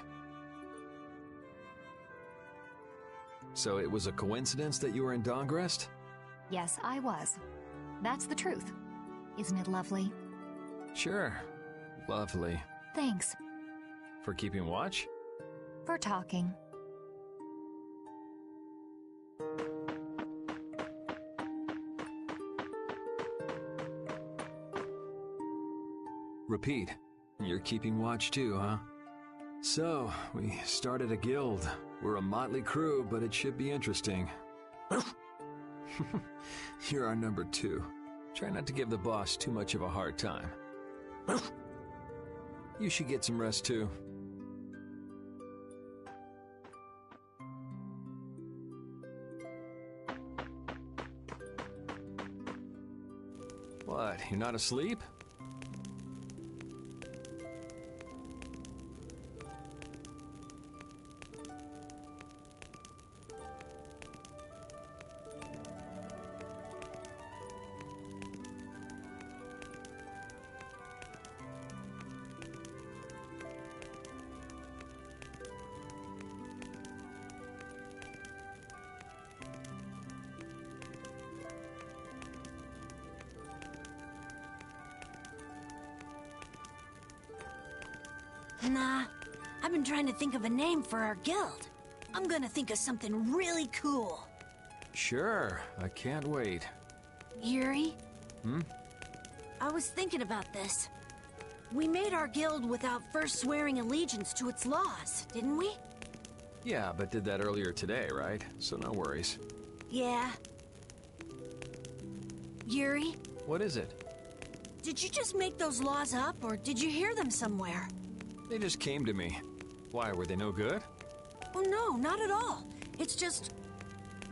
So it was a coincidence that you were in Dawngrest? Yes, I was. That's the truth. Isn't it lovely? Sure. Lovely. Thanks. For keeping watch? For talking. Repeat. You're keeping watch too, huh? So, we started a guild. We're a motley crew, but it should be interesting. You're our number 2. Try not to give the boss too much of a hard time. You should get some rest too. What, you're not asleep? Nah, I've been trying to think of a name for our guild. I'm gonna think of something really cool. Sure, I can't wait. Yuri? Hmm? I was thinking about this. We made our guild without first swearing allegiance to its laws, didn't we? Yeah, but did that earlier today, right? So no worries. Yeah. Yuri? What is it? Did you just make those laws up, or did you hear them somewhere? They just came to me. Why, were they no good? Oh no, not at all. It's just...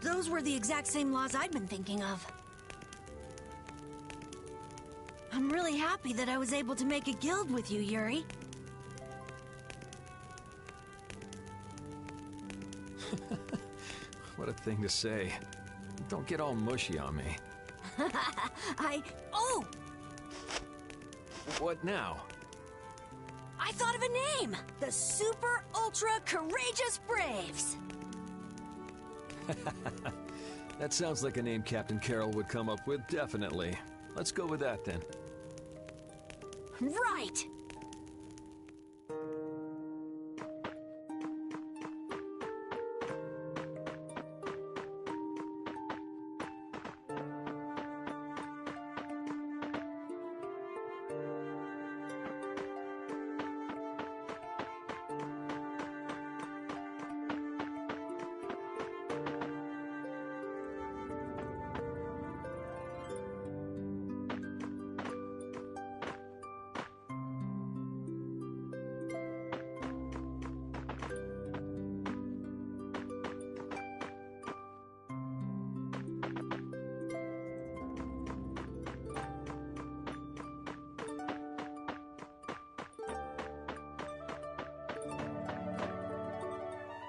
those were the exact same laws I'd been thinking of. I'm really happy that I was able to make a guild with you, Yuri. What a thing to say. Don't get all mushy on me. Oh! What now? I thought of a name! The Super Ultra Courageous Braves! That sounds like a name Captain Carroll would come up with, definitely. Let's go with that then. Right!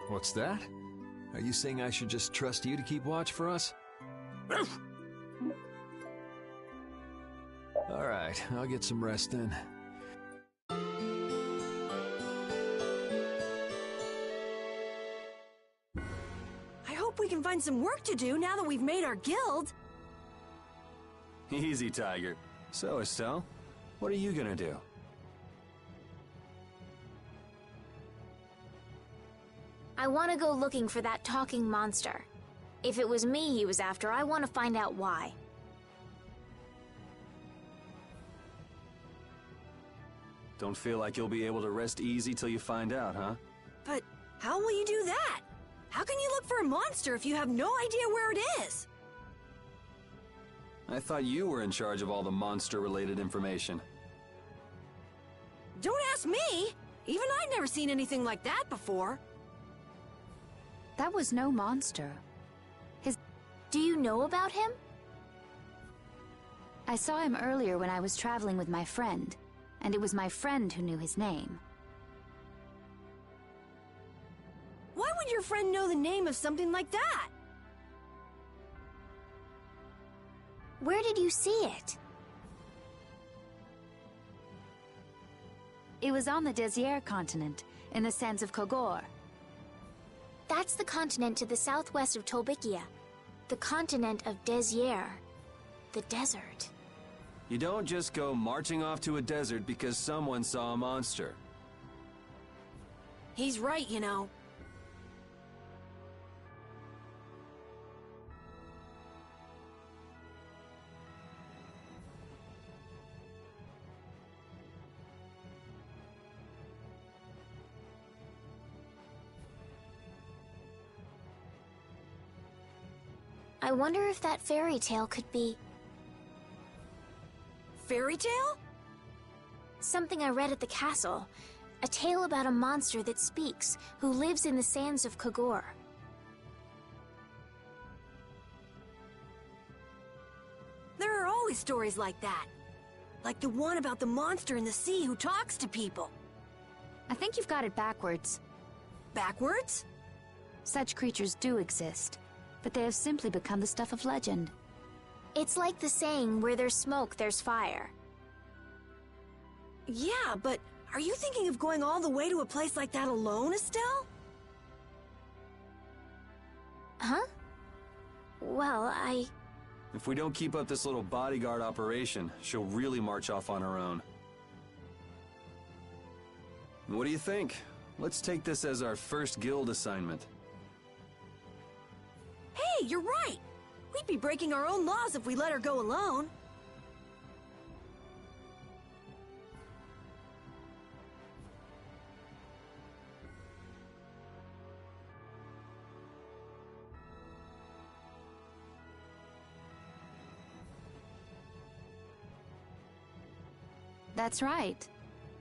What's that? Are you saying I should just trust you to keep watch for us? Alright, I'll get some rest then. I hope we can find some work to do now that we've made our guild. Easy, Tiger. So, Estelle, what are you gonna do? I want to go looking for that talking monster. If it was me he was after, I want to find out why. Don't feel like you'll be able to rest easy till you find out, huh? But how will you do that? How can you look for a monster if you have no idea where it is? I thought you were in charge of all the monster-related information. Don't ask me! Even I'd never seen anything like that before. That was no monster. Do you know about him? I saw him earlier when I was traveling with my friend, and it was my friend who knew his name. Why would your friend know the name of something like that? Where did you see it? It was on the Désert continent, in the sands of Kogor. That's the continent to the southwest of Tolbikia. The continent of Désert. The desert. You don't just go marching off to a desert because someone saw a monster. He's right, you know. I wonder if that fairy tale could be... Fairy tale? Something I read at the castle. A tale about a monster that speaks, who lives in the sands of Kogor. There are always stories like that. Like the one about the monster in the sea who talks to people. I think you've got it backwards. Backwards? Such creatures do exist, but they have simply become the stuff of legend. It's like the saying, where there's smoke, there's fire. Yeah, but are you thinking of going all the way to a place like that alone, Estelle? Huh? Well, If we don't keep up this little bodyguard operation, she'll really march off on her own. What do you think? Let's take this as our first guild assignment. Hey, you're right! We'd be breaking our own laws if we let her go alone. That's right.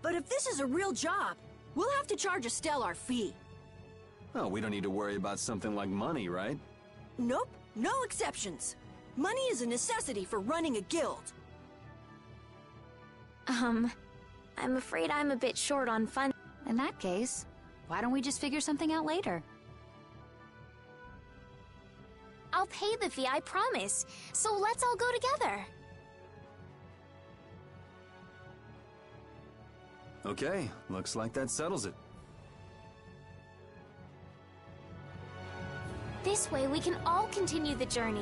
But if this is a real job, we'll have to charge Estelle our fee. Oh, we don't need to worry about something like money, right? Nope, no exceptions. Money is a necessity for running a guild. I'm afraid I'm a bit short on funds. In that case, why don't we just figure something out later? I'll pay the fee, I promise. So let's all go together. Okay, looks like that settles it. This way we can all continue the journey.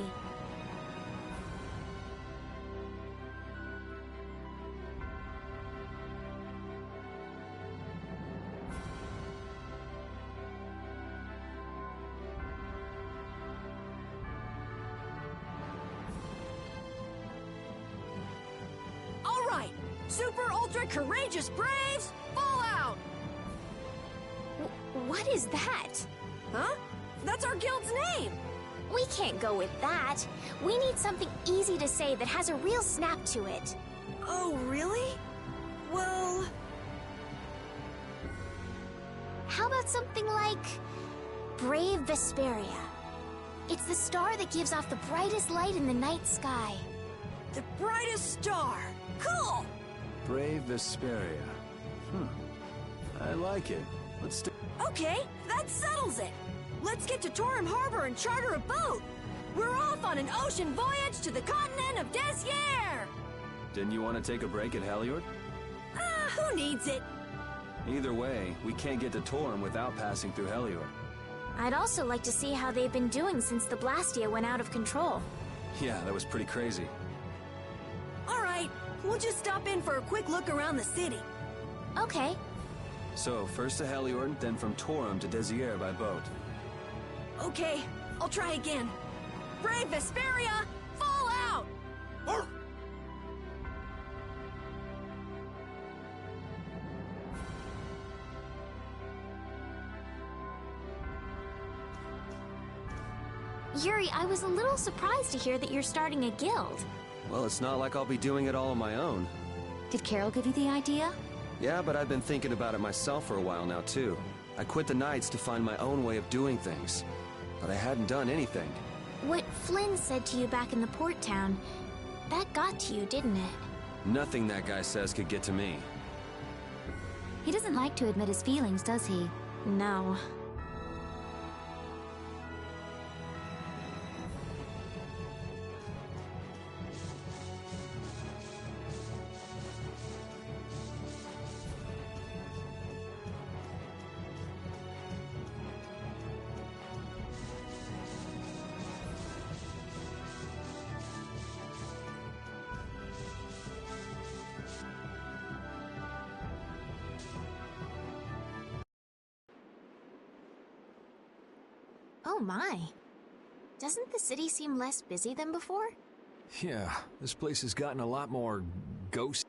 All right, super ultra courageous braves, fall out! What is that? Huh? That's our guild's name! We can't go with that. We need something easy to say that has a real snap to it. Oh, really? Well... How about something like... Brave Vesperia? It's the star that gives off the brightest light in the night sky. The brightest star! Cool! Brave Vesperia. I like it. Let's do... Okay, that settles it! Let's get to Torim Harbor and charter a boat! We're off on an ocean voyage to the continent of Desier! Didn't you want to take a break at Heliord? Who needs it? Either way, we can't get to Torim without passing through Heliord. I'd also like to see how they've been doing since the Blastia went out of control. Yeah, that was pretty crazy. Alright, we'll just stop in for a quick look around the city. Okay. So, first to Heliord, then from Torim to Desier by boat. Okay, I'll try again. Brave Vesperia, fall out! Yuri, I was a little surprised to hear that you're starting a guild. Well, it's not like I'll be doing it all on my own. Did Carol give you the idea? Yeah, but I've been thinking about it myself for a while now, too. I quit the Knights to find my own way of doing things. But I hadn't done anything. What Flynn said to you back in the port town, that got to you, didn't it? Nothing that guy says could get to me. He doesn't like to admit his feelings, does he? No. Oh my. Doesn't the city seem less busy than before? Yeah, this place has gotten a lot more ghost.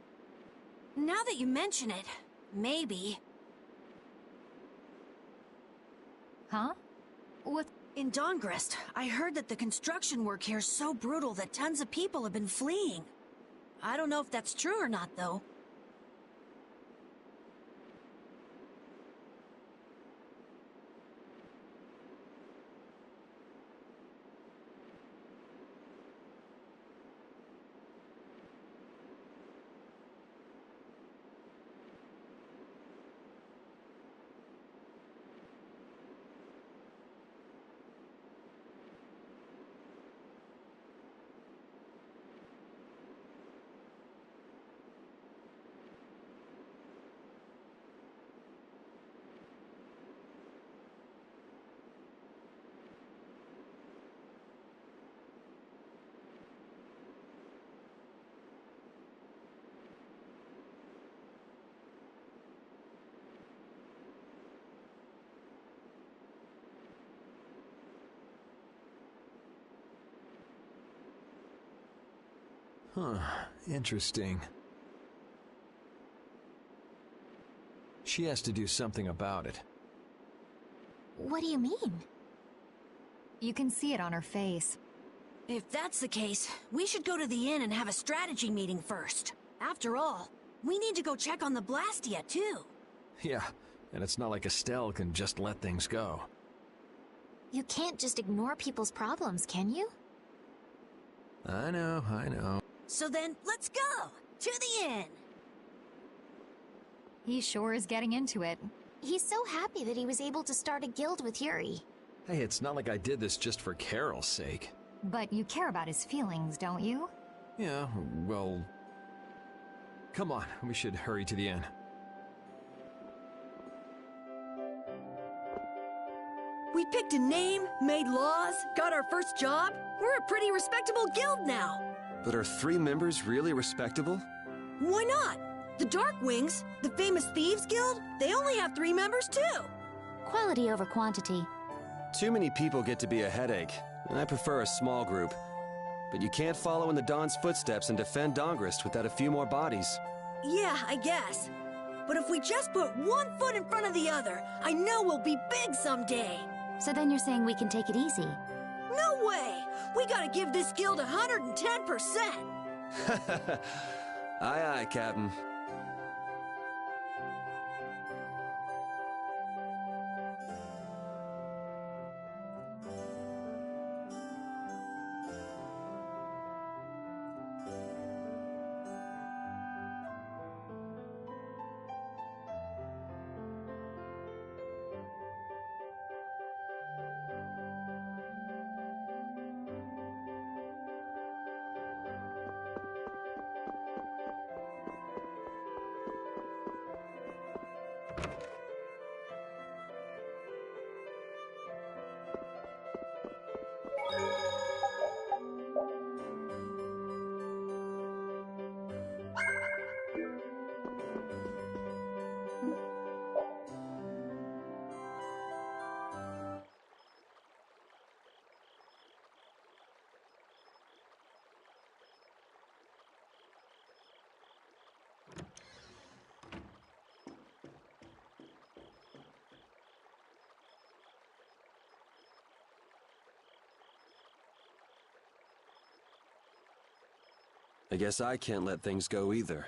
Now that you mention it, maybe. Huh? What? In Dawngrest, I heard that the construction work here is so brutal that tons of people have been fleeing. I don't know if that's true or not, though. Huh, interesting. She has to do something about it. What do you mean? You can see it on her face. If that's the case, we should go to the inn and have a strategy meeting first. After all, we need to go check on the Blastia, too. Yeah, and it's not like Estelle can just let things go. You can't just ignore people's problems, can you? I know, I know. So then, let's go! To the inn! He sure is getting into it. He's so happy that he was able to start a guild with Yuri. Hey, it's not like I did this just for Carol's sake. But you care about his feelings, don't you? Yeah, well... Come on, we should hurry to the inn. We picked a name, made laws, got our first job. We're a pretty respectable guild now. But are 3 members really respectable? Why not? The Darkwings, the famous Thieves Guild, they only have 3 members too. Quality over quantity. Too many people get to be a headache, and I prefer a small group. But you can't follow in the Dawn's footsteps and defend Dawngrest without a few more bodies. Yeah, I guess. But if we just put one foot in front of the other, I know we'll be big someday. So then you're saying we can take it easy? No way! We gotta give this guild 110%! Aye, aye, Captain. I guess I can't let things go either.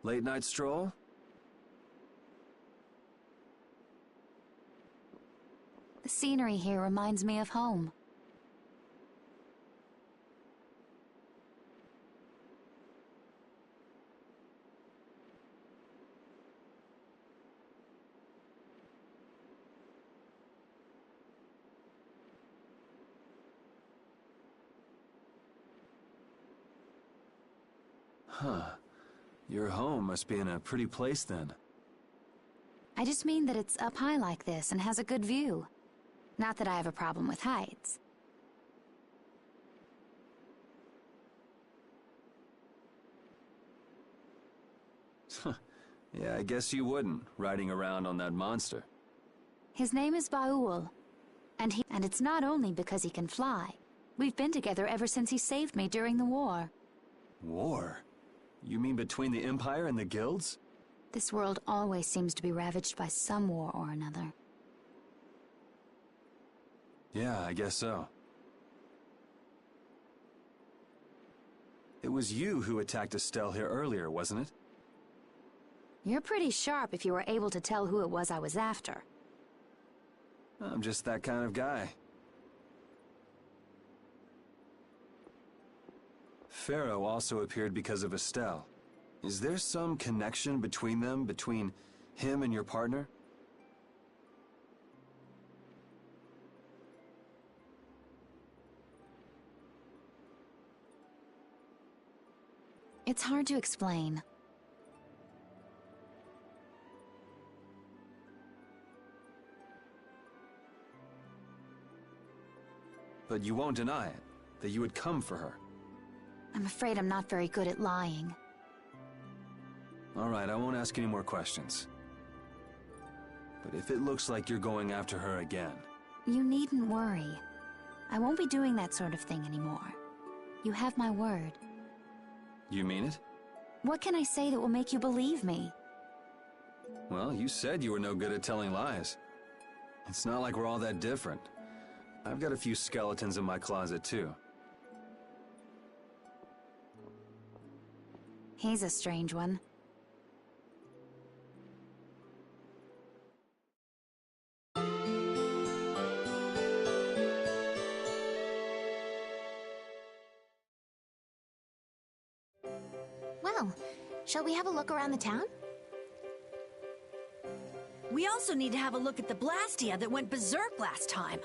Late night stroll? The scenery here reminds me of home. Huh. Your home must be in a pretty place then. I just mean that it's up high like this and has a good view. Not that I have a problem with heights. Yeah, I guess you wouldn't, riding around on that monster. His name is Baul, and it's not only because he can fly. We've been together ever since he saved me during the war. War? You mean between the Empire and the guilds? This world always seems to be ravaged by some war or another. Yeah, I guess so. It was you who attacked Estelle here earlier, wasn't it? You're pretty sharp if you were able to tell who it was I was after. I'm just that kind of guy. Pharaoh also appeared because of Estelle. Is there some connection between them, between him and your partner? It's hard to explain. But you won't deny it, that you would come for her. I'm afraid I'm not very good at lying. All right, I won't ask any more questions. But if it looks like you're going after her again... You needn't worry. I won't be doing that sort of thing anymore. You have my word. You mean it? What can I say that will make you believe me? Well, you said you were no good at telling lies. It's not like we're all that different. I've got a few skeletons in my closet, too. He's a strange one. Well, shall we have a look around the town? We also need to have a look at the Blastia that went berserk last time.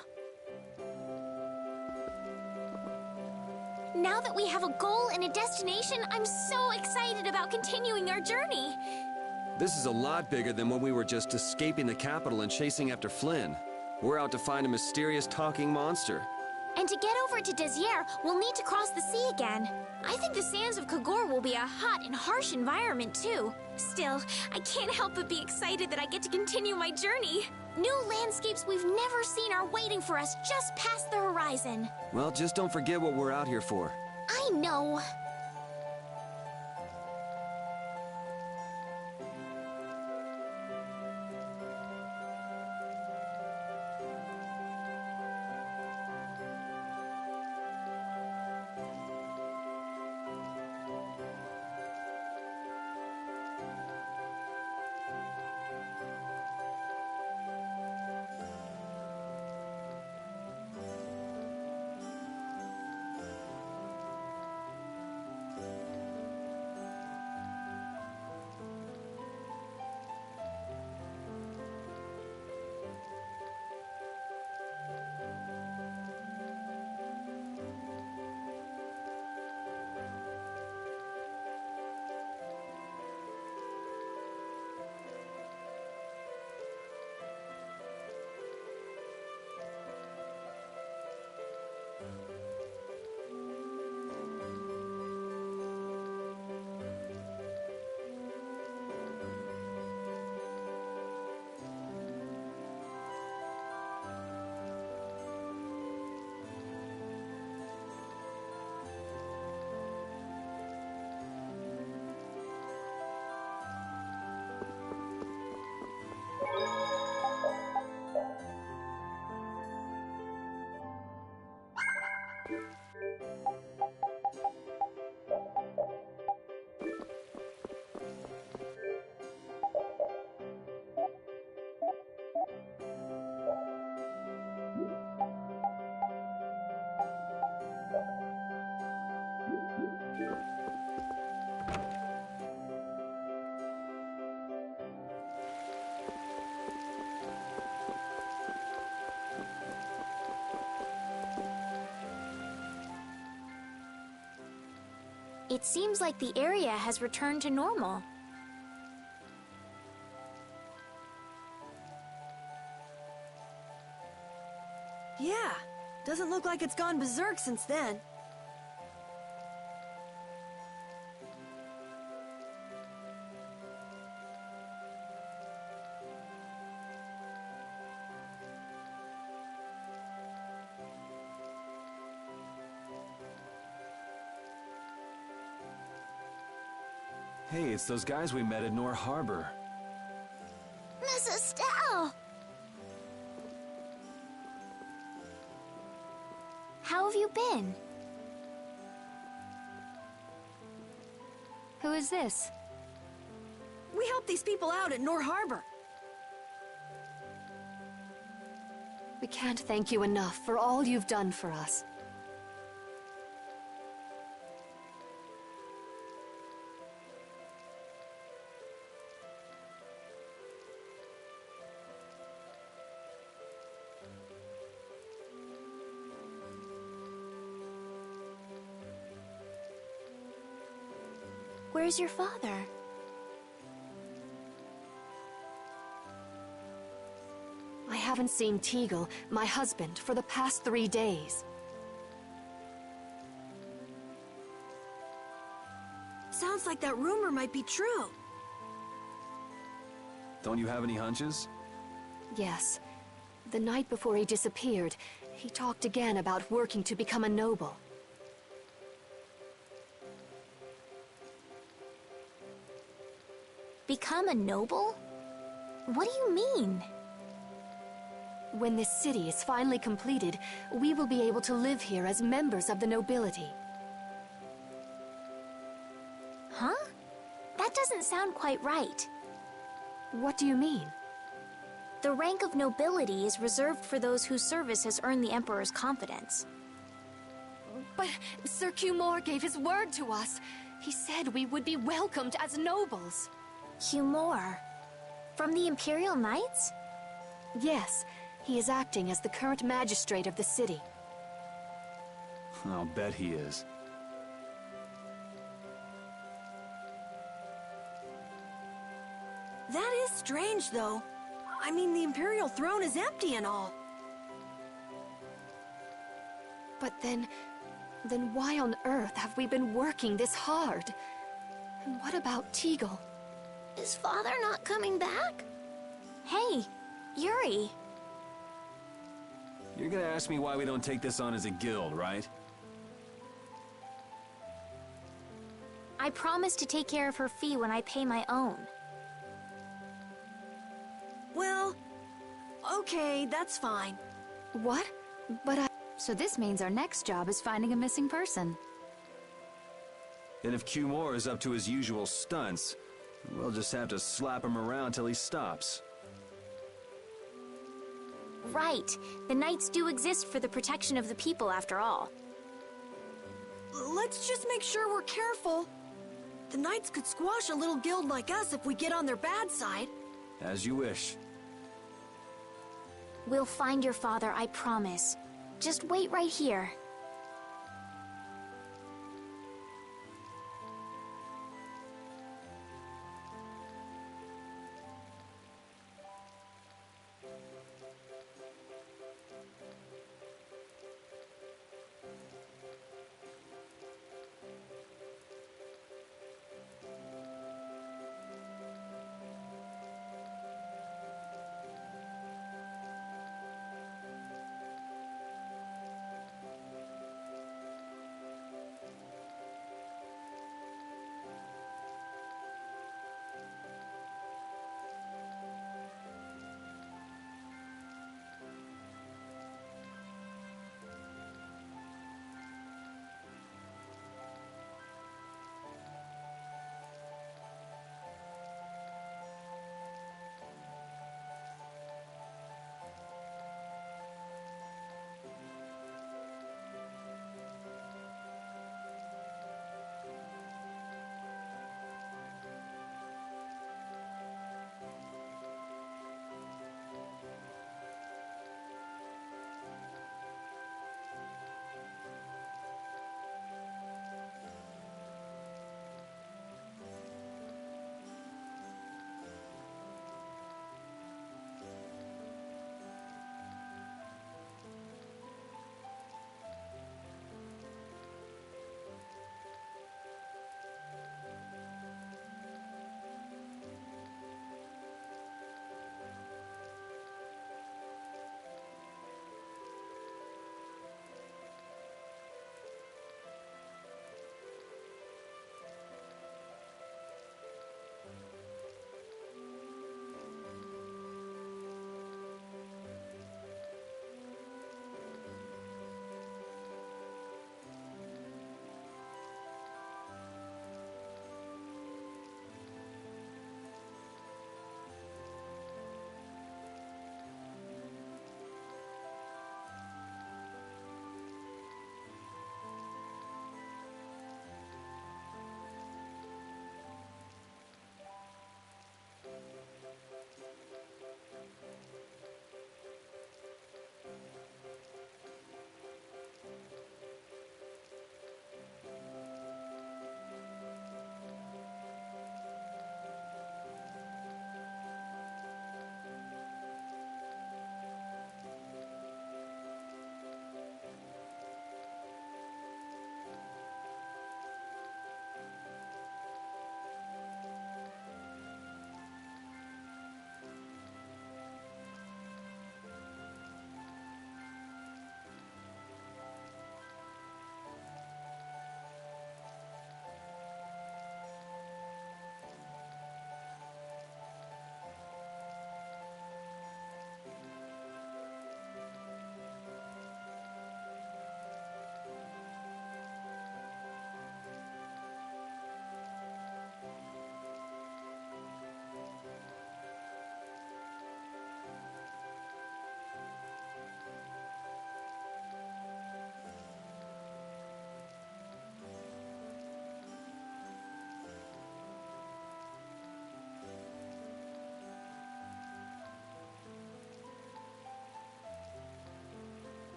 Now that we have a goal and a destination, I'm so excited about continuing our journey. This is a lot bigger than when we were just escaping the capital and chasing after Flynn. We're out to find a mysterious talking monster. And to get over to Desier, we'll need to cross the sea again. I think the sands of Kagor will be a hot and harsh environment, too. Still, I can't help but be excited that I get to continue my journey. New landscapes we've never seen are waiting for us just past the horizon. Well, just don't forget what we're out here for. I know. It seems like the area has returned to normal. Yeah, doesn't look like it's gone berserk since then. Hey, it's those guys we met at Nor Harbor. Miss Estelle! How have you been? Who is this? We helped these people out at Nor Harbor. We can't thank you enough for all you've done for us. Where's your father? I haven't seen Teagle, my husband, for the past 3 days. Sounds like that rumor might be true. Don't you have any hunches? Yes. The night before he disappeared, he talked again about working to become a noble. Become a noble? What do you mean? When this city is finally completed, we will be able to live here as members of the nobility. Huh? That doesn't sound quite right. What do you mean? The rank of nobility is reserved for those whose service has earned the Emperor's confidence. But Sir Cumore gave his word to us. He said we would be welcomed as nobles. Cumore? From the Imperial Knights? Yes, he is acting as the current magistrate of the city. I'll bet he is. That is strange, though. I mean, the Imperial throne is empty and all. But then why on earth have we been working this hard? And what about Teagle? Is father not coming back? Hey, Yuri. You're gonna ask me why we don't take this on as a guild, right? I promise to take care of her fee when I pay my own. Well, okay, that's fine. What? But So this means our next job is finding a missing person. And if Cumore is up to his usual stunts, we'll just have to slap him around till he stops. Right. The Knights do exist for the protection of the people, after all. Let's just make sure we're careful. The Knights could squash a little guild like us if we get on their bad side. As you wish. We'll find your father, I promise. Just wait right here.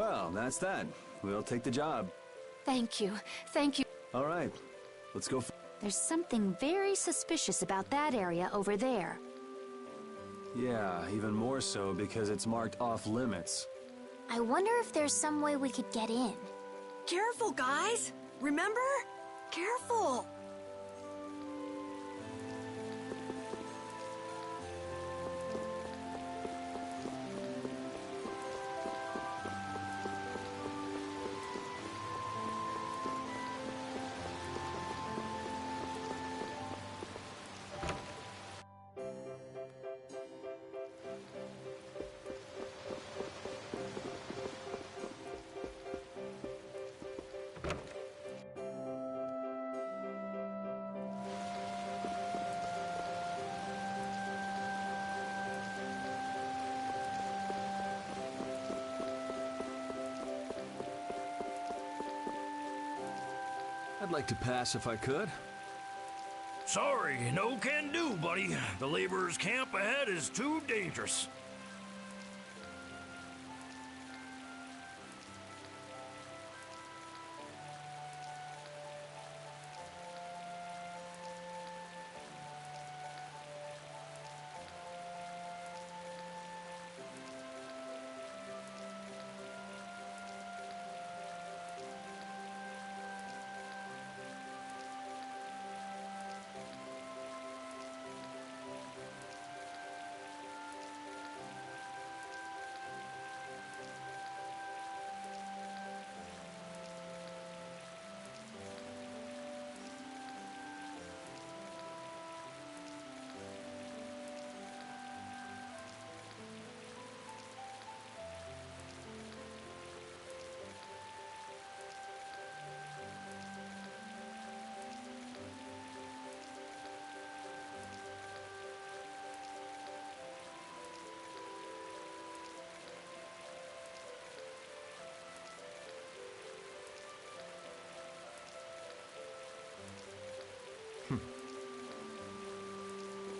Well, that's that. We'll take the job. Thank you. Thank you. All right, let's go. There's something very suspicious about that area over there. Yeah, even more so because it's marked off limits. I wonder if there's some way we could get in. Careful, guys! Remember? Careful! I'd like to pass if I could. Sorry, no can do, buddy. The laborers' camp ahead is too dangerous.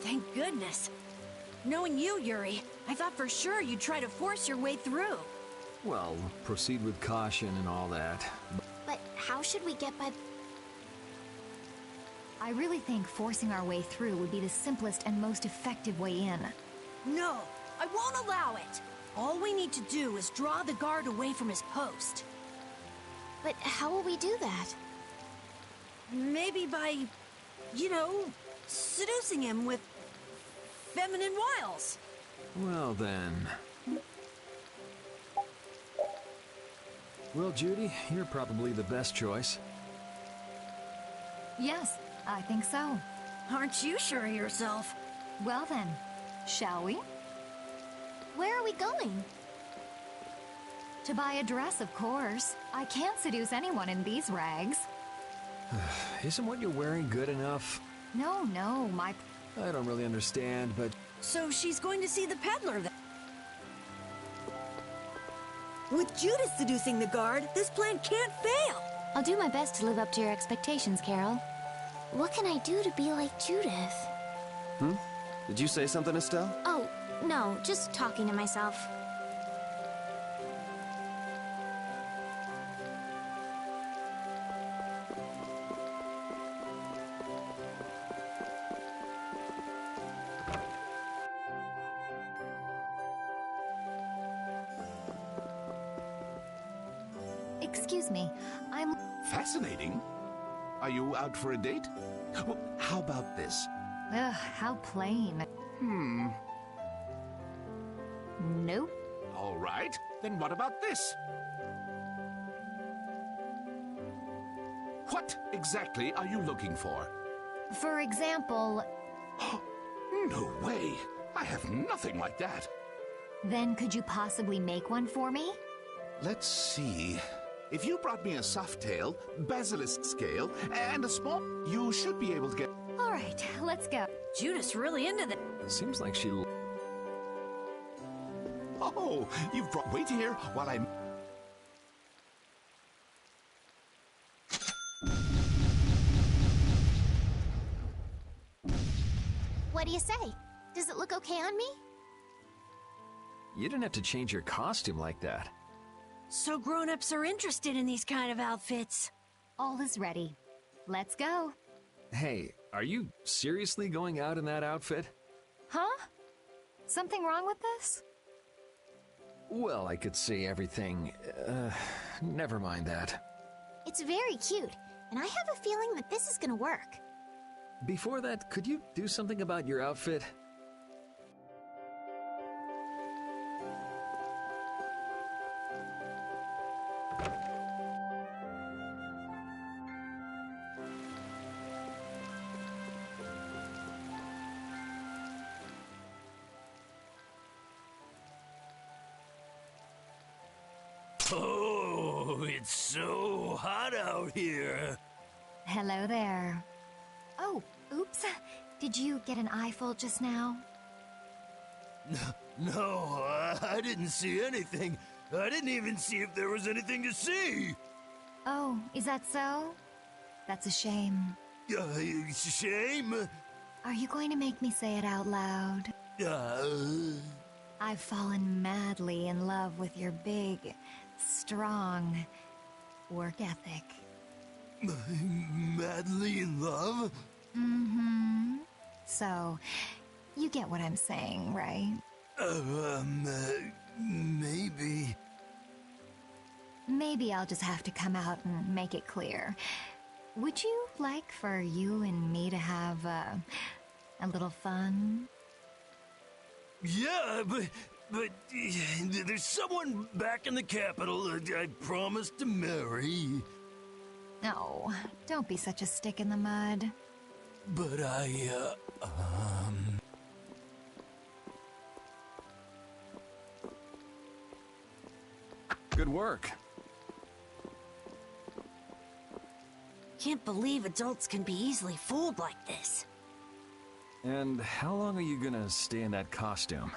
Thank goodness. Knowing you, Yuri, I thought for sure you'd try to force your way through. Well, proceed with caution and all that. But how should we get by... I really think forcing our way through would be the simplest and most effective way in. No, I won't allow it. All we need to do is draw the guard away from his post. But how will we do that? Maybe by, seducing him with feminine wiles. Well then. Well, Judy, you're probably the best choice. Yes, I think so. Aren't you sure of yourself? Well then, shall we? Where are we going? To buy a dress, of course. I can't seduce anyone in these rags. Isn't what you're wearing good enough? No, my... I don't really understand, but... So she's going to see the peddler then? With Judith seducing the guard, this plan can't fail! I'll do my best to live up to your expectations, Carol. What can I do to be like Judith? Did you say something, Estelle? Oh, no, just talking to myself. Excuse me, I'm... Fascinating. Are you out for a date? Well, how about this? Ugh, how plain. Nope. All right, then what about this? What exactly are you looking for? For example... No way! I have nothing like that. Then could you possibly make one for me? Let's see. If you brought me a soft tail, basilisk scale, and a small... You should be able to get... All right, let's go. Judith's really into this. Seems like she... Oh, you've brought... Wait here while I... What do you say? Does it look okay on me? You didn't have to change your costume like that. So grown-ups are interested in these kind of outfits. All is ready. Let's go. Hey, are you seriously going out in that outfit? Huh? Something wrong with this? Well, I could see everything. Never mind that. It's very cute, and I have a feeling that this is gonna work. Before that, could you do something about your outfit? Oh, it's so hot out here. Hello there. Oh, oops. Did you get an eyeful just now? No, I didn't see anything. I didn't even see if there was anything to see. Oh, is that so? That's a shame. It's a shame. Are you going to make me say it out loud? I've fallen madly in love with your big, strong work ethic. Madly in love? Mm-hmm. So, you get what I'm saying, right? Maybe. Maybe I'll just have to come out and make it clear. Would you like for you and me to have, a little fun? Yeah, but there's someone back in the capital I promised to marry. No, don't be such a stick in the mud. But Good work. Can't believe adults can be easily fooled like this. And how long are you gonna stay in that costume?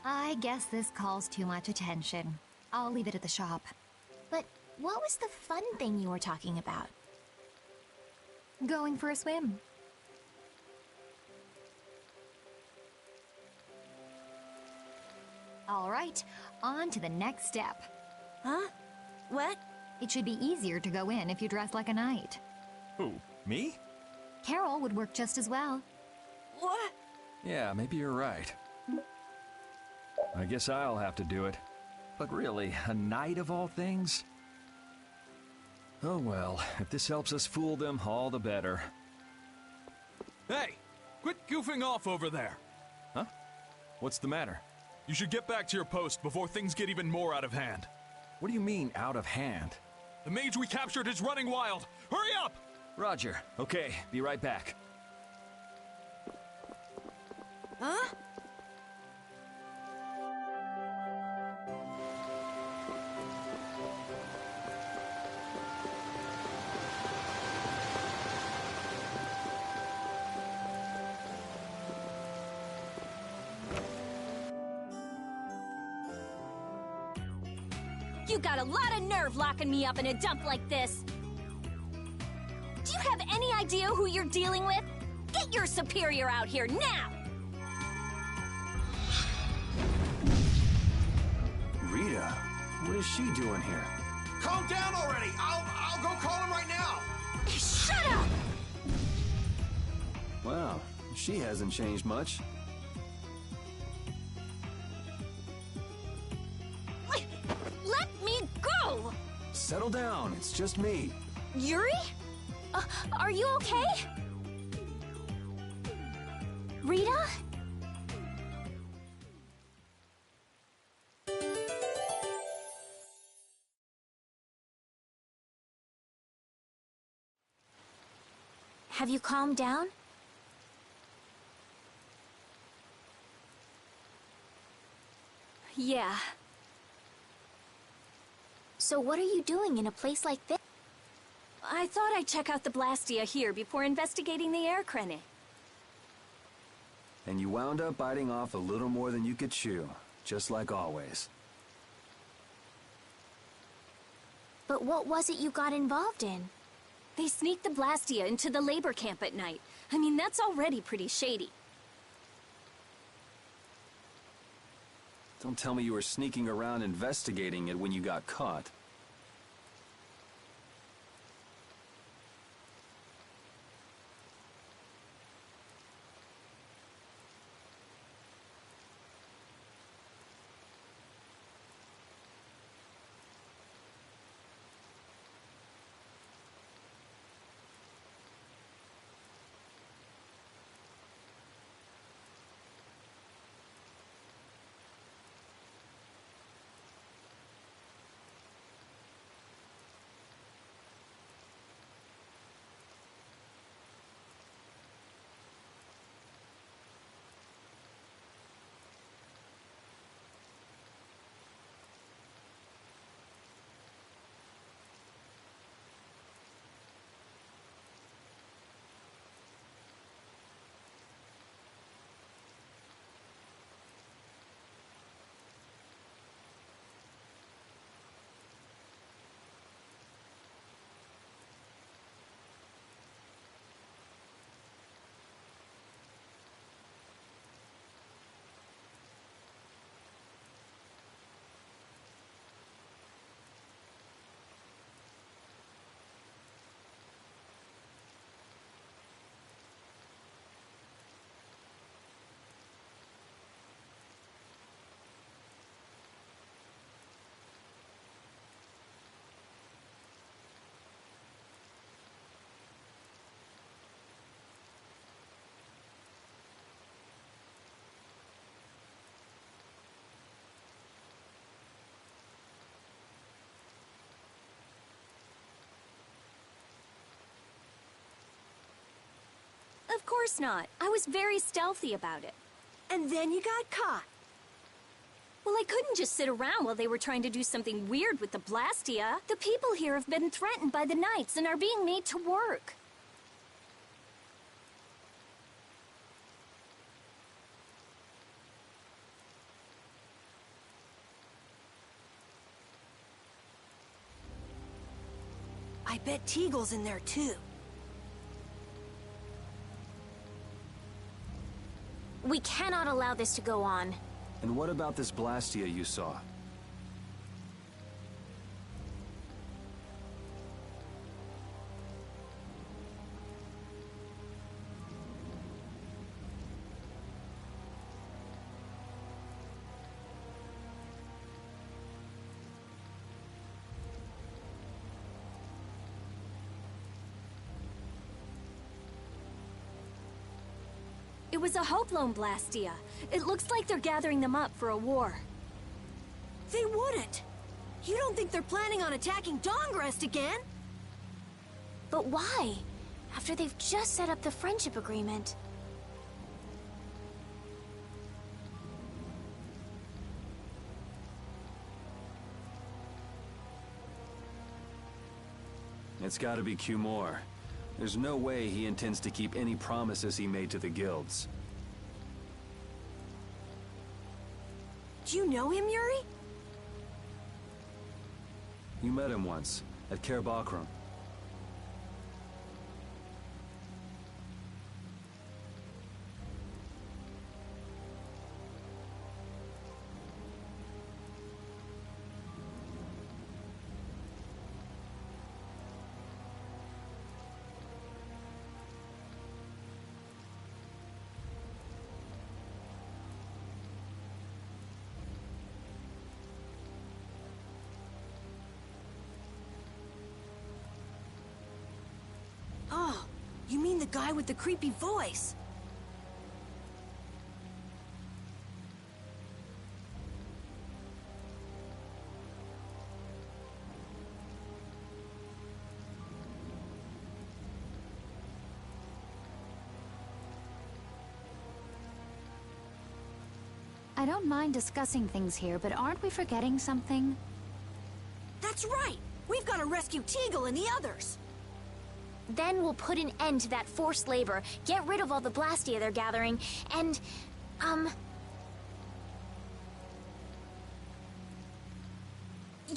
I guess this calls too much attention. I'll leave it at the shop. But what was the fun thing you were talking about? Going for a swim. All right, on to the next step. Huh? What? It should be easier to go in if you dress like a knight. Who, me? Carol would work just as well. What? Yeah, maybe you're right. I guess I'll have to do it. But really, a knight of all things? Oh well, if this helps us fool them, all the better. Hey! Quit goofing off over there! Huh? What's the matter? You should get back to your post before things get even more out of hand. What do you mean, out of hand? The mage we captured is running wild! Hurry up! Roger. Okay, be right back. Huh? You got a lot of nerve locking me up in a dump like this. Do you have any idea who you're dealing with? Get your superior out here now! Rita, what is she doing here? Calm down already! I'll go call him right now! Shut up! Wow, she hasn't changed much. Let me go! Settle down, it's just me. Yuri? Are you okay? Rita? Have you calmed down? Yeah. So what are you doing in a place like this? I thought I'd check out the Blastia here before investigating the air crennet. And you wound up biting off a little more than you could chew, just like always. But what was it you got involved in? They sneaked the Blastia into the labor camp at night. I mean, that's already pretty shady. Don't tell me you were sneaking around investigating it when you got caught. Of course not. I was very stealthy about it. And then you got caught. Well, I couldn't just sit around while they were trying to do something weird with the Blastia. The people here have been threatened by the Knights and are being made to work. I bet Teagle's in there too. We cannot allow this to go on. And what about this Blastia you saw? It was a Hoplone Blastia. It looks like they're gathering them up for a war. They wouldn't. You don't think they're planning on attacking Dawngrest again? But why? After they've just set up the friendship agreement. It's gotta be Cumore. There's no way he intends to keep any promises he made to the guilds. Do you know him, Yuri? You met him once, at Caer Bakram. Oh, you mean the guy with the creepy voice? I don't mind discussing things here, but aren't we forgetting something? That's right! We've got to rescue Teagle and the others! Then we'll put an end to that forced labor, get rid of all the Blastia they're gathering, and,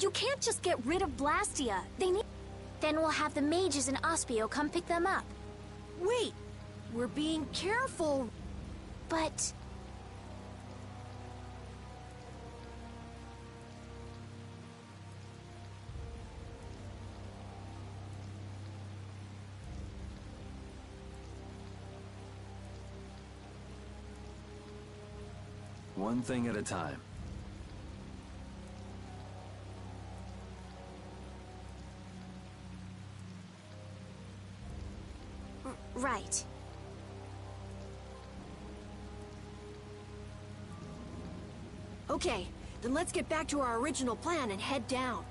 You can't just get rid of Blastia. They need... Then we'll have the mages and Ospio come pick them up. Wait! We're being careful! But... One thing at a time. Right. Okay, then let's get back to our original plan and head down.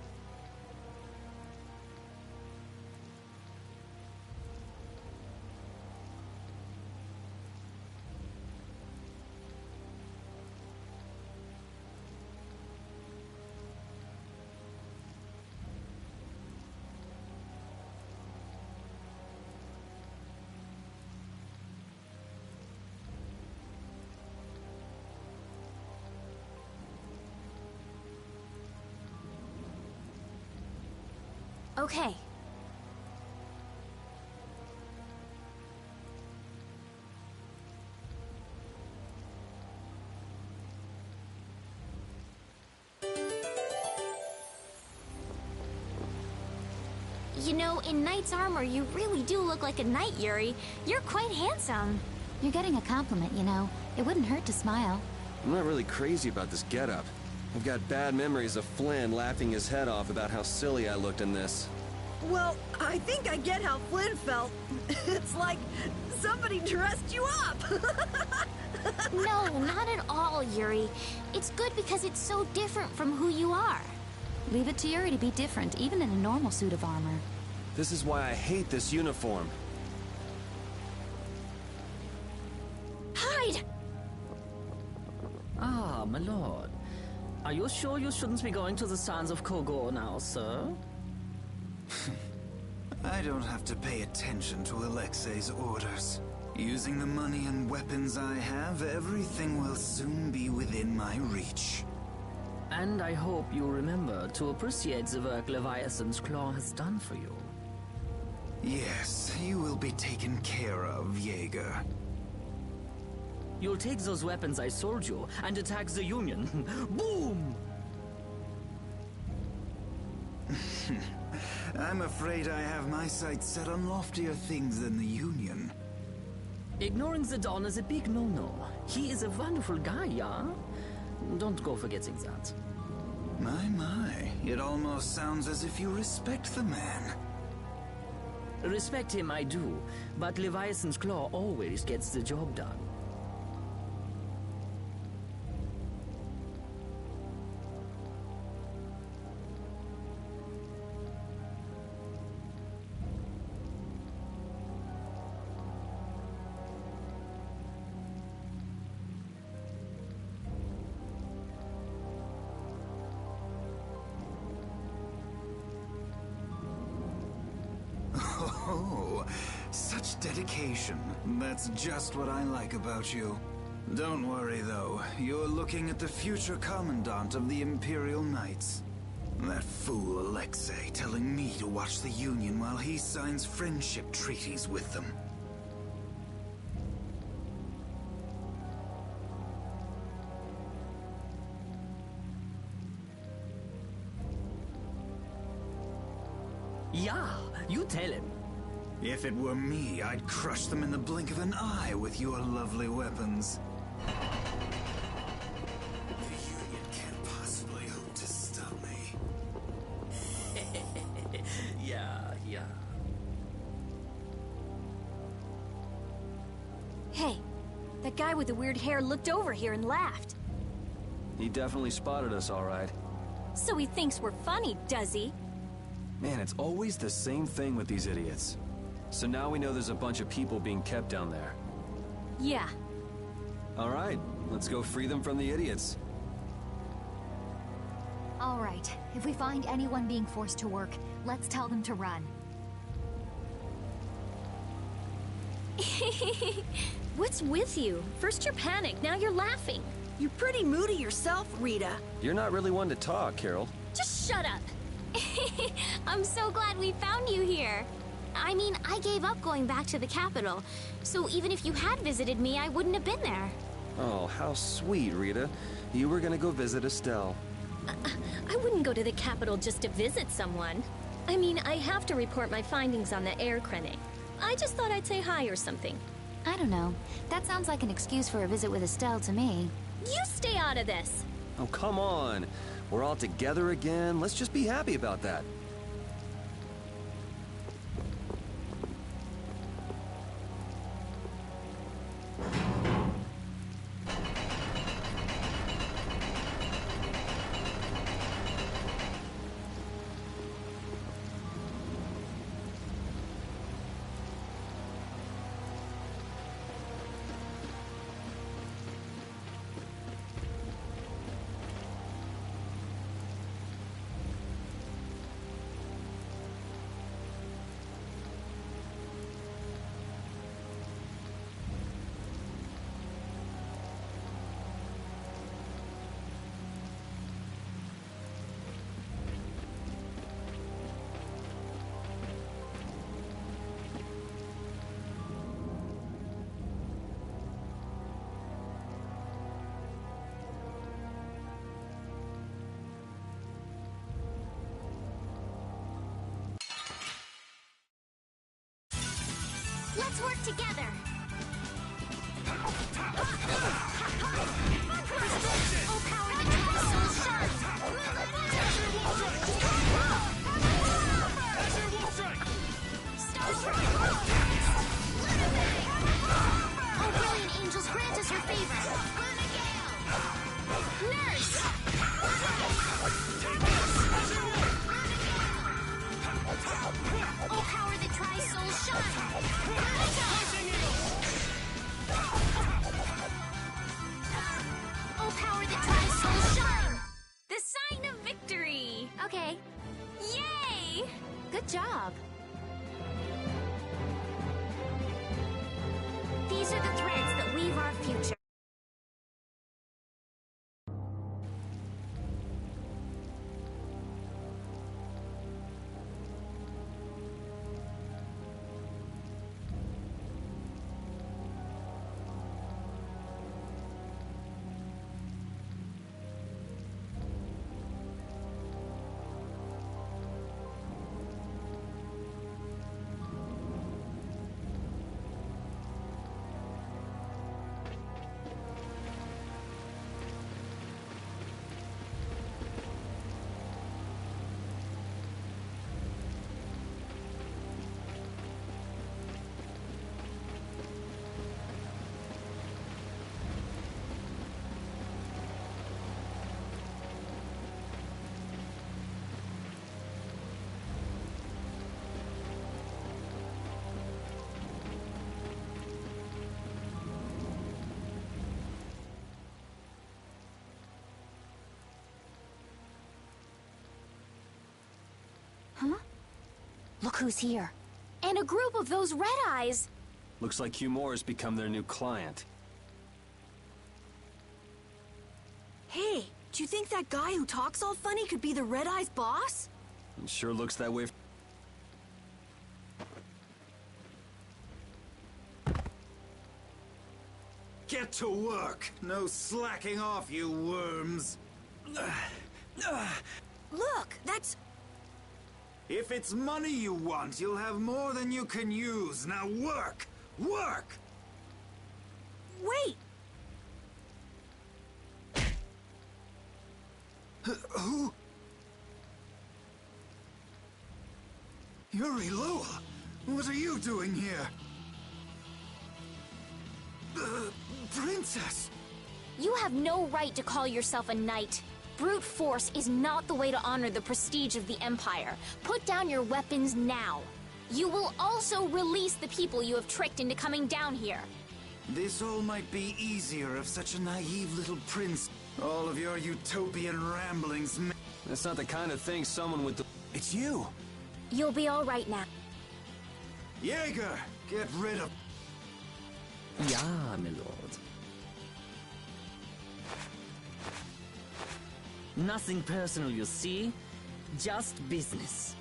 Okay. You know, in knight's armor, you really do look like a knight, Yuri. You're quite handsome. You're getting a compliment, you know. It wouldn't hurt to smile. I'm not really crazy about this getup. I've got bad memories of Flynn laughing his head off about how silly I looked in this. Well, I think I get how Flynn felt. It's like somebody dressed you up. No, not at all, Yuri. It's good because it's so different from who you are. Leave it to Yuri to be different, even in a normal suit of armor. This is why I hate this uniform. Hide! Ah, my lord. Are you sure you shouldn't be going to the Sands of Kogor now, sir? I don't have to pay attention to Alexei's orders. Using the money and weapons I have, everything will soon be within my reach. And I hope you remember to appreciate the work Leviathan's Claw has done for you. Yes, you will be taken care of, Jaeger. You'll take those weapons I sold you and attack the Union. Boom! I'm afraid I have my sights set on loftier things than the Union. Ignoring the Don is a big no-no. He is a wonderful guy, yeah? Don't go forgetting that. My, it almost sounds as if you respect the man. Respect him I do, but Leviathan's Claw always gets the job done. Oh, such dedication. That's just what I like about you. Don't worry, though. You're looking at the future Commandant of the Imperial Knights. That fool Alexei telling me to watch the Union while he signs friendship treaties with them. Yeah, you tell him. If it were me, I'd crush them in the blink of an eye with your lovely weapons. The Union can't possibly hope to stop me. Yeah. Hey, that guy with the weird hair looked over here and laughed. He definitely spotted us, all right. So he thinks we're funny, does he? Man, it's always the same thing with these idiots. So now we know there's a bunch of people being kept down there. Yeah. All right, let's go free them from the idiots. All right, if we find anyone being forced to work, let's tell them to run. What's with you? First you're panicked, now you're laughing. You're pretty moody yourself, Rita. You're not really one to talk, Carol. Just shut up. I'm so glad we found you here. I mean, I gave up going back to the capital, so even if you had visited me, I wouldn't have been there. Oh, how sweet, Rita. You were gonna go visit Estelle. I wouldn't go to the capital just to visit someone. I mean, I have to report my findings on the air clinic. I just thought I'd say hi or something. I don't know. That sounds like an excuse for a visit with Estelle to me. You stay out of this! Oh, come on. We're all together again. Let's just be happy about that. Let's work together. Oh, power the tri-soul shine! Oh, brilliant angels, grant us your favor! Nurse! Oh, power the tri-soul shine! Oh, power the tri-soul shine! The sign of victory! Okay. Yay! Good job. These are the threads that weave our future. Huh? Look who's here. And a group of those red eyes. Looks like Hugh Moore's become their new client. Hey, do you think that guy who talks all funny could be the Red Eye's boss? It sure looks that way. Get to work! No slacking off, you worms! Look, that's... If it's money you want, you'll have more than you can use. Now work! Work! Wait! Who? Yuri Lowell? What are you doing here? Princess! You have no right to call yourself a knight. Brute force is not the way to honor the prestige of the Empire. Put down your weapons now. You will also release the people you have tricked into coming down here. This all might be easier if such a naive little prince... All of your utopian ramblings... That's not the kind of thing someone would do. It's you! You'll be all right now. Jaeger! Get rid of... Ja, my lord. Nothing personal, you see? Just business.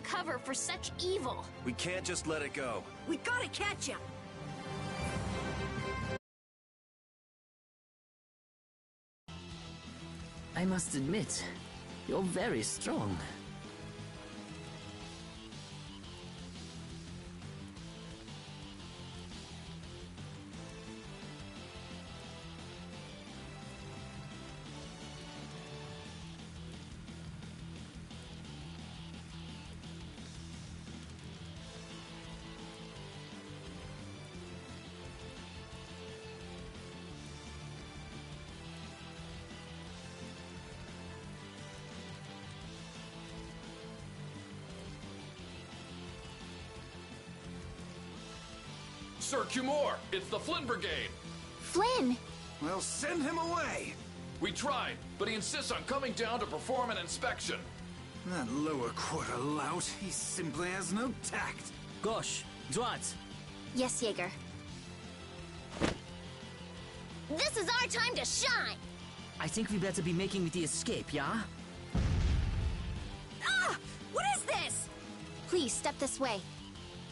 Cover for such evil. We can't just let it go. We gotta catch him. I must admit, you're very strong. Sir Cumore, it's the Flynn Brigade. Flynn? Well, send him away. We tried, but he insists on coming down to perform an inspection. That lower quarter lout, he simply has no tact. Gosh, droite. Yes, Jaeger. This is our time to shine! I think we better be making the escape, yeah? Ah! What is this? Please, step this way.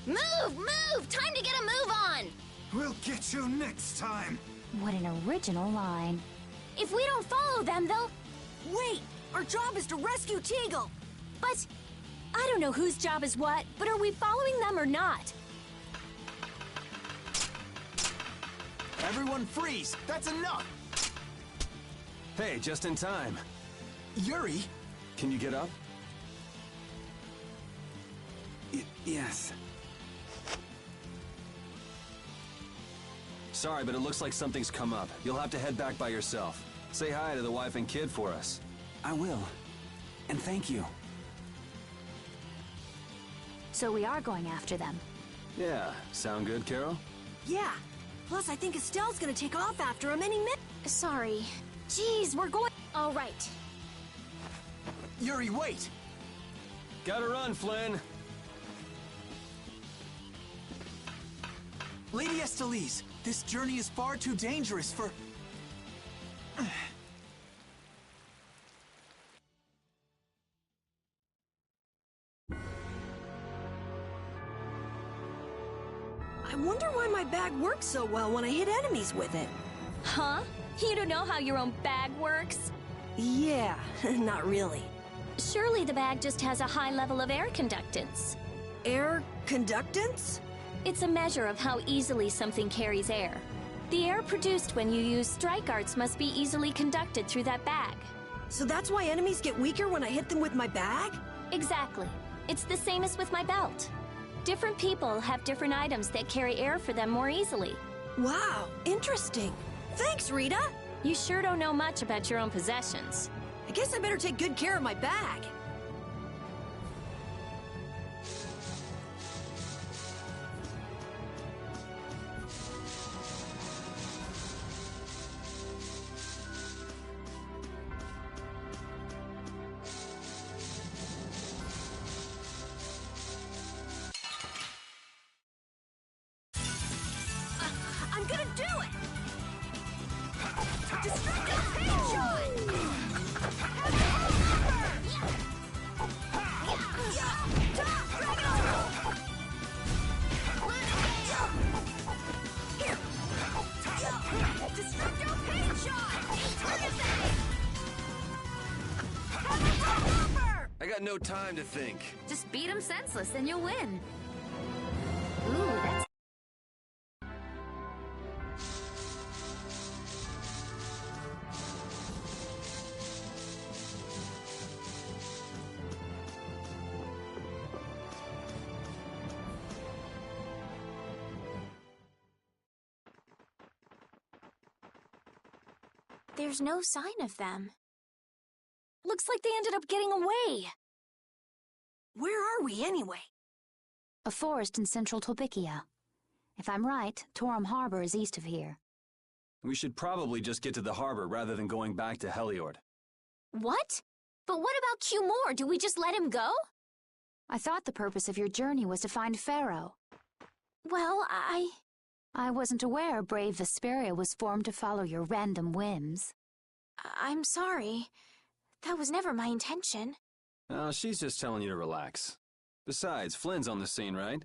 Move! Move! Time to get a move on! We'll get you next time. What an original line. If we don't follow them, they'll... Wait! Our job is to rescue Teagle! But... I don't know whose job is what, but are we following them or not? Everyone freeze! That's enough! Hey, just in time. Yuri? Can you get up? Yes. Sorry, but it looks like something's come up. You'll have to head back by yourself. Say hi to the wife and kid for us. I will. And thank you. So we are going after them. Yeah, sound good, Carol? Yeah. Plus, I think Estelle's gonna take off after him any minute. Sorry. Jeez, we're going... All right. Yuri, wait! Gotta run, Flynn! Lady Estellise, this journey is far too dangerous for... I wonder why my bag works so well when I hit enemies with it. Huh? You don't know how your own bag works? Yeah, not really. Surely the bag just has a high level of air conductance. Air conductance? It's a measure of how easily something carries air. The air produced when you use strike arts must be easily conducted through that bag. So that's why enemies get weaker when I hit them with my bag? Exactly. It's the same as with my belt. Different people have different items that carry air for them more easily. Wow, interesting. Thanks, Rita! You sure don't know much about your own possessions. I guess I better take good care of my bag. I'm gonna do it! Destructive pain shot! got no time to think. Just beat him senseless, then you'll win. Ooh, that's... There's no sign of them. Looks like they ended up getting away. Where are we, anyway? A forest in central Tolbikia. If I'm right, Torum Harbor is east of here. We should probably just get to the harbor rather than going back to Heliord. What? But what about Cumore? Do we just let him go? I thought the purpose of your journey was to find Pharaoh. Well, I wasn't aware brave Vesperia was formed to follow your random whims. I'm sorry. That was never my intention. Oh, she's just telling you to relax. Besides, Flynn's on the scene, right?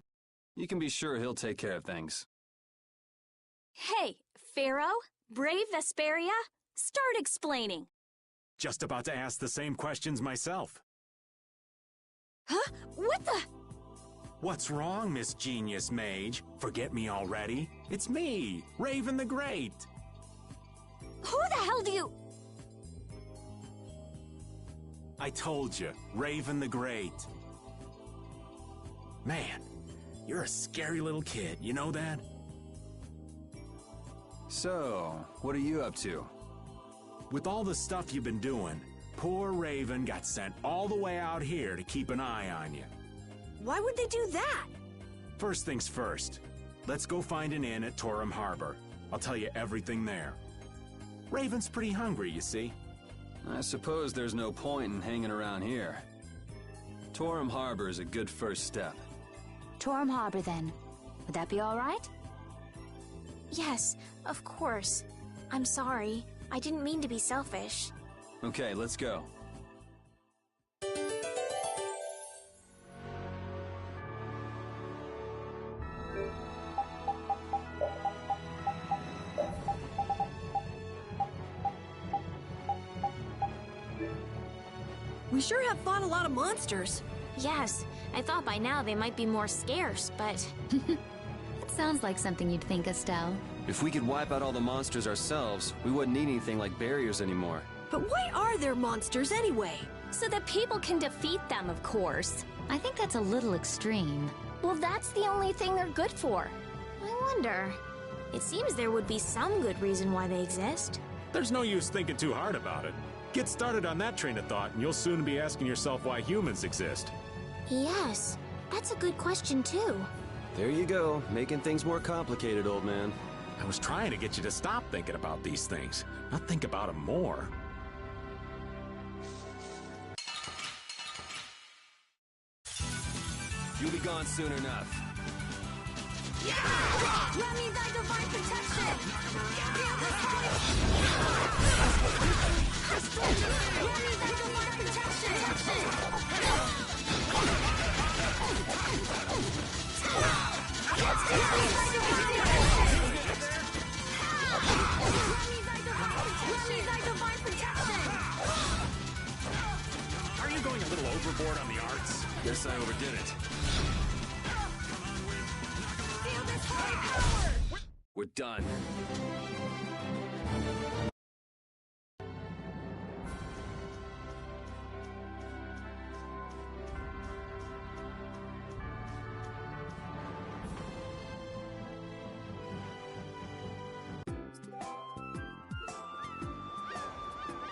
You can be sure he'll take care of things. Hey, Pharaoh? Brave Vesperia? Start explaining. Just about to ask the same questions myself. Huh? What the? What's wrong, Miss Genius Mage? Forget me already? It's me, Raven the Great. Who the hell do you... I told you, Raven the Great. Man, you're a scary little kid, you know that? So, what are you up to? With all the stuff you've been doing, poor Raven got sent all the way out here to keep an eye on you. Why would they do that? First things first, let's go find an inn at Torum Harbor. I'll tell you everything there. Raven's pretty hungry, you see. I suppose there's no point in hanging around here. Torum Harbor is a good first step. Torum Harbor, then. Would that be all right? Yes, of course. I'm sorry. I didn't mean to be selfish. Okay, let's go. We sure have fought a lot of monsters. Yes, I thought by now they might be more scarce, but... It sounds like something you'd think, Estelle. If we could wipe out all the monsters ourselves, we wouldn't need anything like barriers anymore. But why are there monsters anyway? So that people can defeat them, of course. I think that's a little extreme. Well, that's the only thing they're good for. I wonder. It seems there would be some good reason why they exist. There's no use thinking too hard about it. Get started on that train of thought, and you'll soon be asking yourself why humans exist. Yes, that's a good question, too. There you go, making things more complicated, old man. I was trying to get you to stop thinking about these things, not think about them more. You'll be gone soon enough. Yeah! Let me thy divine protection! Feel this fight! Let me thy divine protection! Are you going a little overboard on the arts? Guess I overdid it. Feel this holy power! We're done.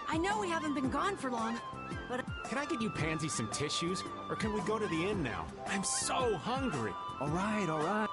I know we haven't been gone for long, but... Can I get you Pansy some tissues, or can we go to the inn now? I'm so hungry. All right, all right.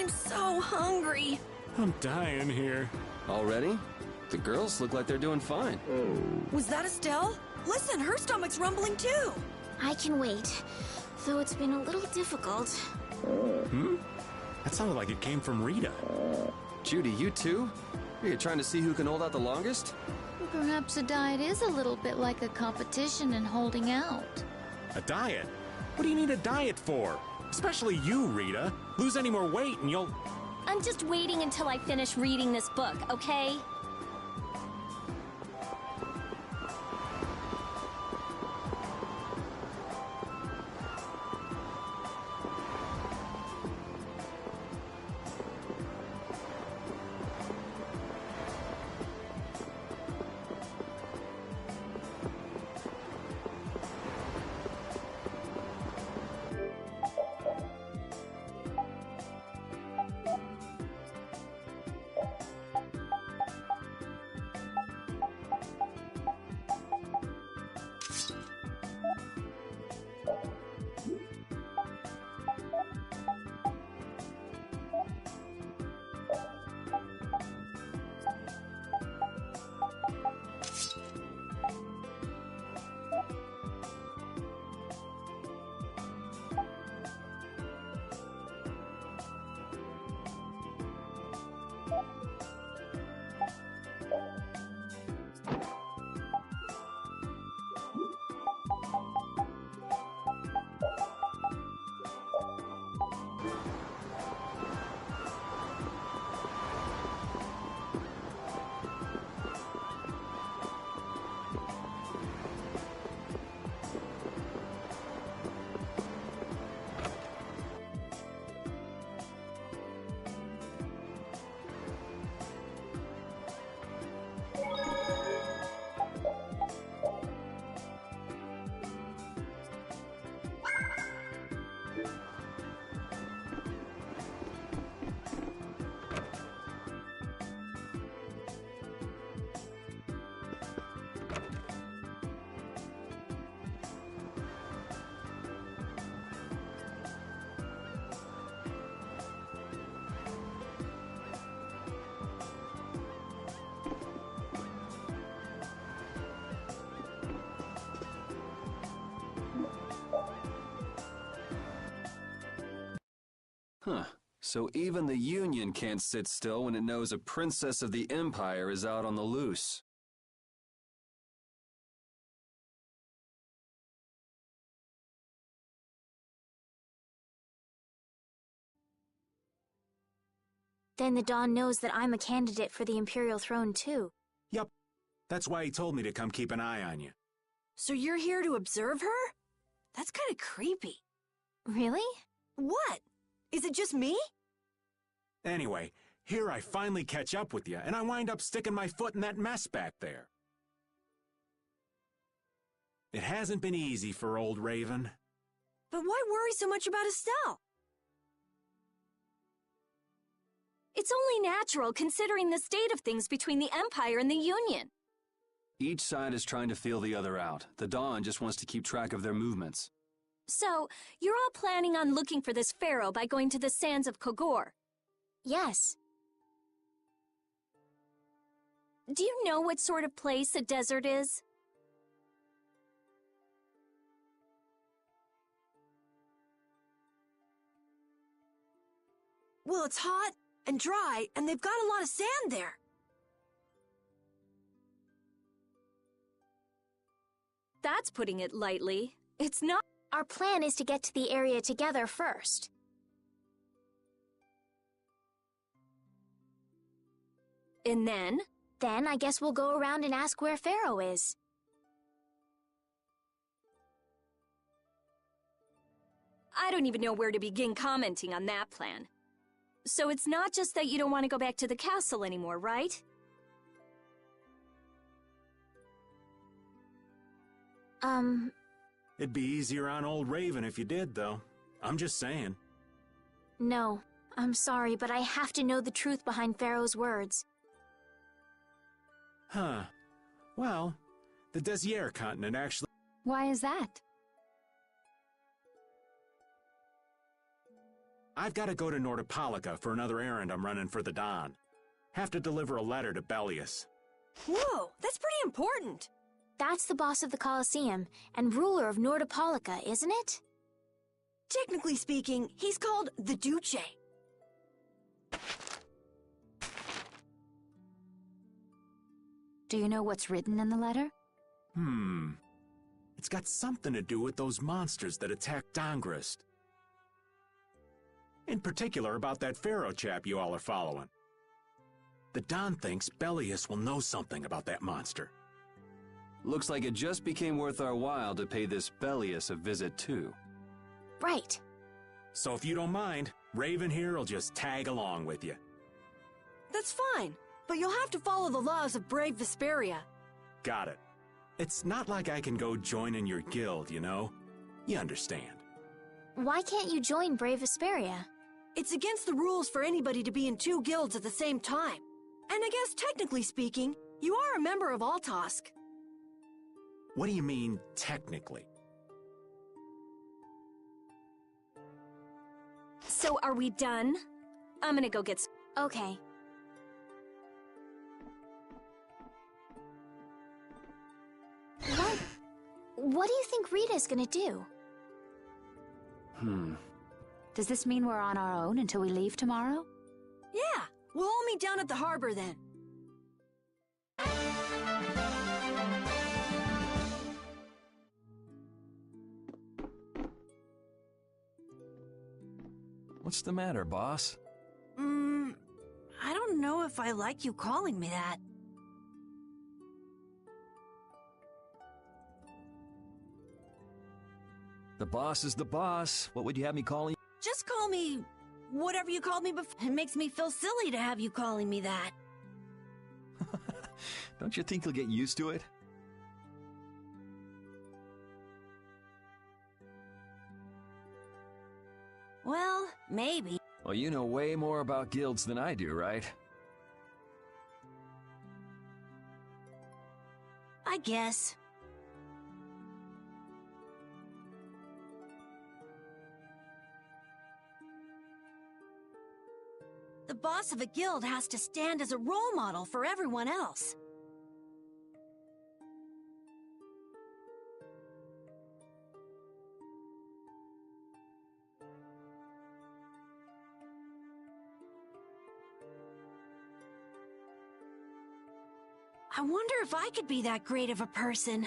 I'm so hungry. I'm dying here. Already? The girls look like they're doing fine. Was that Estelle? Listen, her stomach's rumbling too. I can wait, though it's been a little difficult. Hmm? That sounded like it came from Rita. Judy, you too? Are you trying to see who can hold out the longest? Perhaps a diet is a little bit like a competition in holding out. A diet? What do you need a diet for? Especially you, Rita. Lose any more weight and you'll... I'm just waiting until I finish reading this book, okay? Huh. So even the Union can't sit still when it knows a princess of the Empire is out on the loose. Then the Dawn knows that I'm a candidate for the Imperial throne too. Yup. That's why he told me to come keep an eye on you. So you're here to observe her? That's kind of creepy. Really? What? Is it just me? Anyway, here I finally catch up with you, and I wind up sticking my foot in that mess back there. It hasn't been easy for old Raven. But why worry so much about Estelle? It's only natural considering the state of things between the Empire and the Union. Each side is trying to feel the other out. The Dawn just wants to keep track of their movements. So, you're all planning on looking for this pharaoh by going to the sands of Kogor? Yes. Do you know what sort of place a desert is? Well, it's hot and dry, and they've got a lot of sand there. That's putting it lightly. It's not... Our plan is to get to the area together first. And then? Then I guess we'll go around and ask where Pharaoh is. I don't even know where to begin commenting on that plan. So it's not just that you don't want to go back to the castle anymore, right? It'd be easier on old Raven if you did, though. I'm just saying. No, I'm sorry, but I have to know the truth behind Pharaoh's words. Huh. Well, the Desier continent actually... Why is that? I've got to go to Nordopolica for another errand I'm running for the Don. Have to deliver a letter to Bellius. Whoa, that's pretty important. That's the boss of the Colosseum and ruler of Nordopolica, isn't it? Technically speaking, he's called the Duce. Do you know what's written in the letter? It's got something to do with those monsters that attacked Dongrist. In particular about that Pharaoh chap you all are following. The Don thinks Bellius will know something about that monster. Looks like it just became worth our while to pay this Bellius a visit too. Right. So if you don't mind, Raven here will just tag along with you. That's fine, but you'll have to follow the laws of brave Vesperia. Got it. It's not like I can go join in your guild, you know? You understand. Why can't you join Brave Vesperia? It's against the rules for anybody to be in 2 guilds at the same time. And I guess technically speaking, you are a member of Altosk. What do you mean, technically? So are we done? I'm gonna go get Okay. What do you think Rita's gonna do? Does this mean we're on our own until we leave tomorrow? Yeah, we'll all meet down at the harbor then. What's the matter, boss? I don't know if I like you calling me that. The boss is the boss. What would you have me calling? Just call me whatever you called me before. It makes me feel silly to have you calling me that. Don't you think you'll get used to it? Well, maybe. Well, you know way more about guilds than I do, right? I guess. The boss of a guild has to stand as a role model for everyone else. I wonder if I could be that great of a person.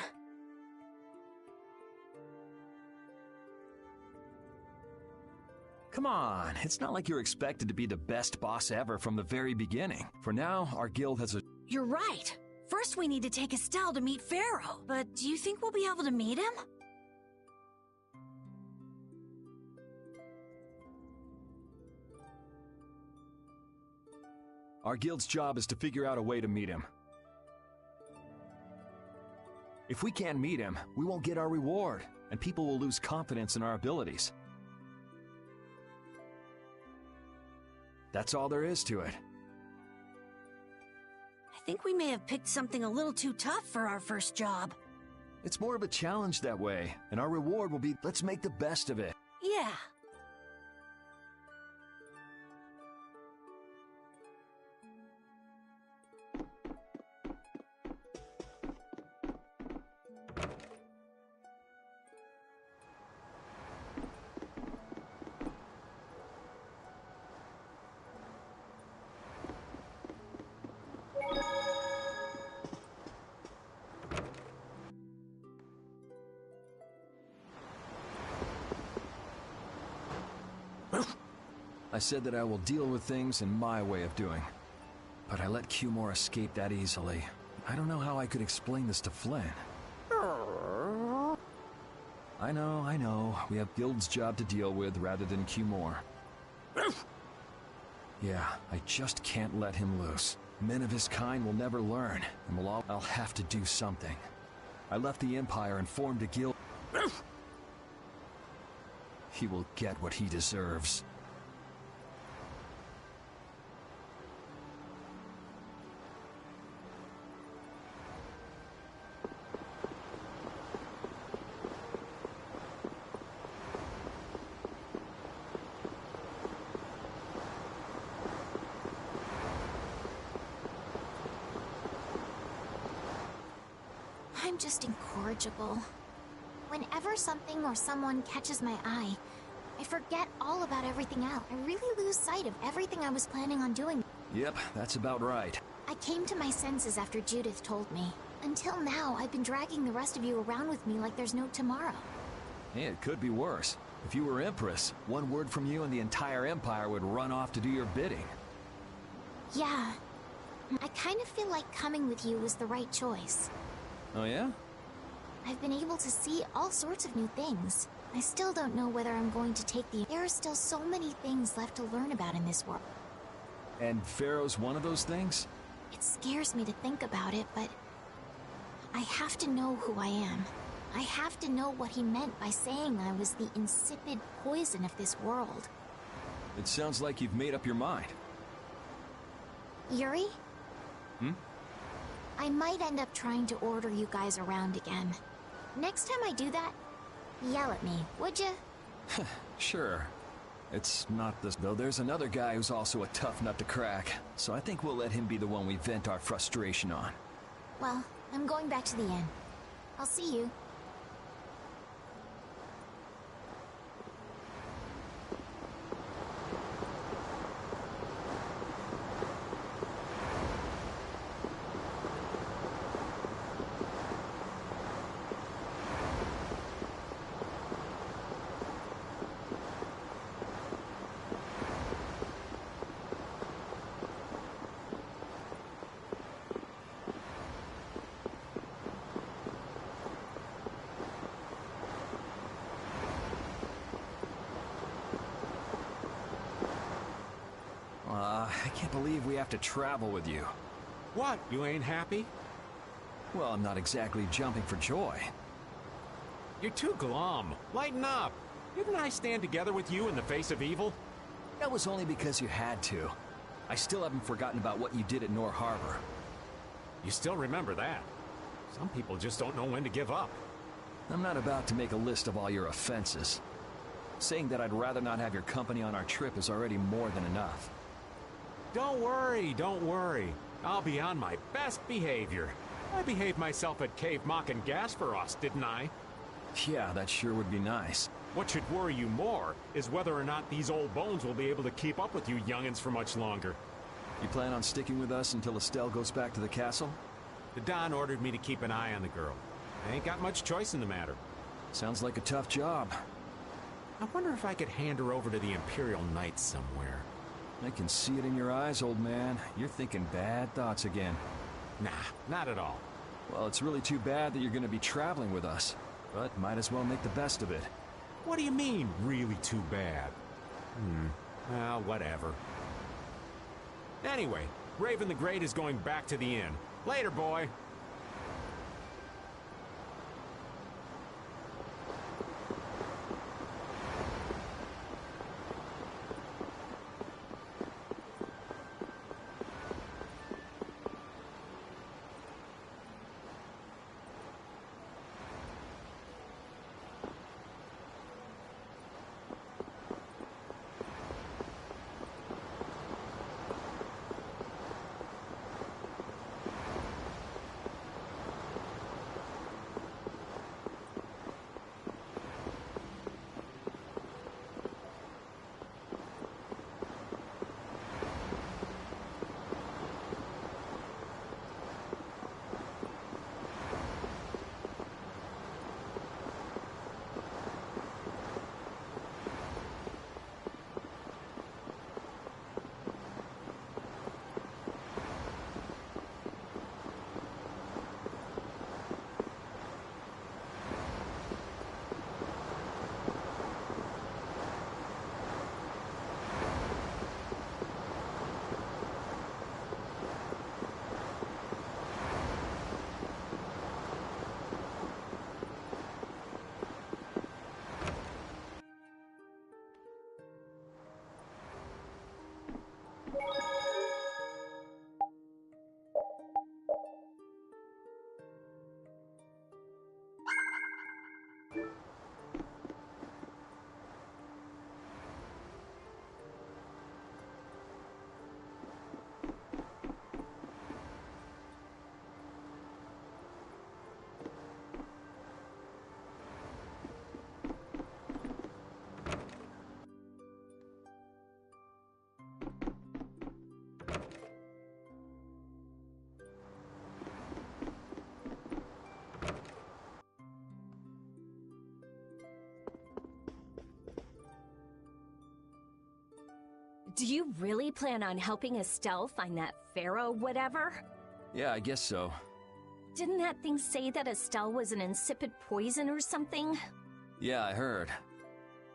Come on, it's not like you're expected to be the best boss ever from the very beginning. For now, our guild has a... You're right. First we need to take Estelle to meet Pharaoh. But do you think we'll be able to meet him? Our guild's job is to figure out a way to meet him. If we can't meet him, we won't get our reward, and people will lose confidence in our abilities. That's all there is to it. I think we may have picked something a little too tough for our first job. It's more of a challenge that way, and our reward will be, let's make the best of it. Yeah. I said that I will deal with things in my way of doing. But I let Cumore escape that easily. I don't know how I could explain this to Flynn. I know. We have Guild's job to deal with rather than Cumore. Yeah, I just can't let him loose. Men of his kind will never learn, and I'll have to do something. I left the Empire and formed a guild. He will get what he deserves. I'm just incorrigible. Whenever something or someone catches my eye, I forget all about everything else. I really lose sight of everything I was planning on doing. Yep, that's about right. I came to my senses after Judith told me. Until now, I've been dragging the rest of you around with me like there's no tomorrow. Hey, it could be worse. If you were Empress, one word from you and the entire Empire would run off to do your bidding. Yeah. I kind of feel like coming with you was the right choice. Oh yeah? I've been able to see all sorts of new things. I still don't know whether I'm going to take the... There are still so many things left to learn about in this world. And Pharaoh's one of those things? It scares me to think about it, but... I have to know who I am. I have to know what he meant by saying I was the insipid poison of this world. It sounds like you've made up your mind. Yuri? Hmm? I might end up trying to order you guys around again. Next time I do that, yell at me, would you? Sure. It's not this... Though there's another guy who's also a tough nut to crack, so I think we'll let him be the one we vent our frustration on. Well, I'm going back to the inn. I'll see you. I can't believe we have to travel with you. What, you ain't happy? Well, I'm not exactly jumping for joy. You're too glum. Lighten up. Didn't I stand together with you in the face of evil? That was only because you had to. I still haven't forgotten about what you did at Nor Harbor. You still remember that. Some people just don't know when to give up. I'm not about to make a list of all your offenses. Saying that I'd rather not have your company on our trip is already more than enough. Don't worry, don't worry. I'll be on my best behavior. I behaved myself at Cave Mock and Gasperos, didn't I? Yeah, that sure would be nice. What should worry you more is whether or not these old bones will be able to keep up with you youngins for much longer. You plan on sticking with us until Estelle goes back to the castle? The Don ordered me to keep an eye on the girl. I ain't got much choice in the matter. Sounds like a tough job. I wonder if I could hand her over to the Imperial Knights somewhere. I can see it in your eyes, old man. You're thinking bad thoughts again. Nah, not at all. Well, it's really too bad that you're going to be traveling with us. But might as well make the best of it. What do you mean, really too bad? Well, whatever. Anyway, Raven the Great is going back to the inn. Later, boy. Do you really plan on helping Estelle find that pharaoh whatever? Yeah, I guess so. Didn't that thing say that Estelle was an insipid poison or something? Yeah, I heard.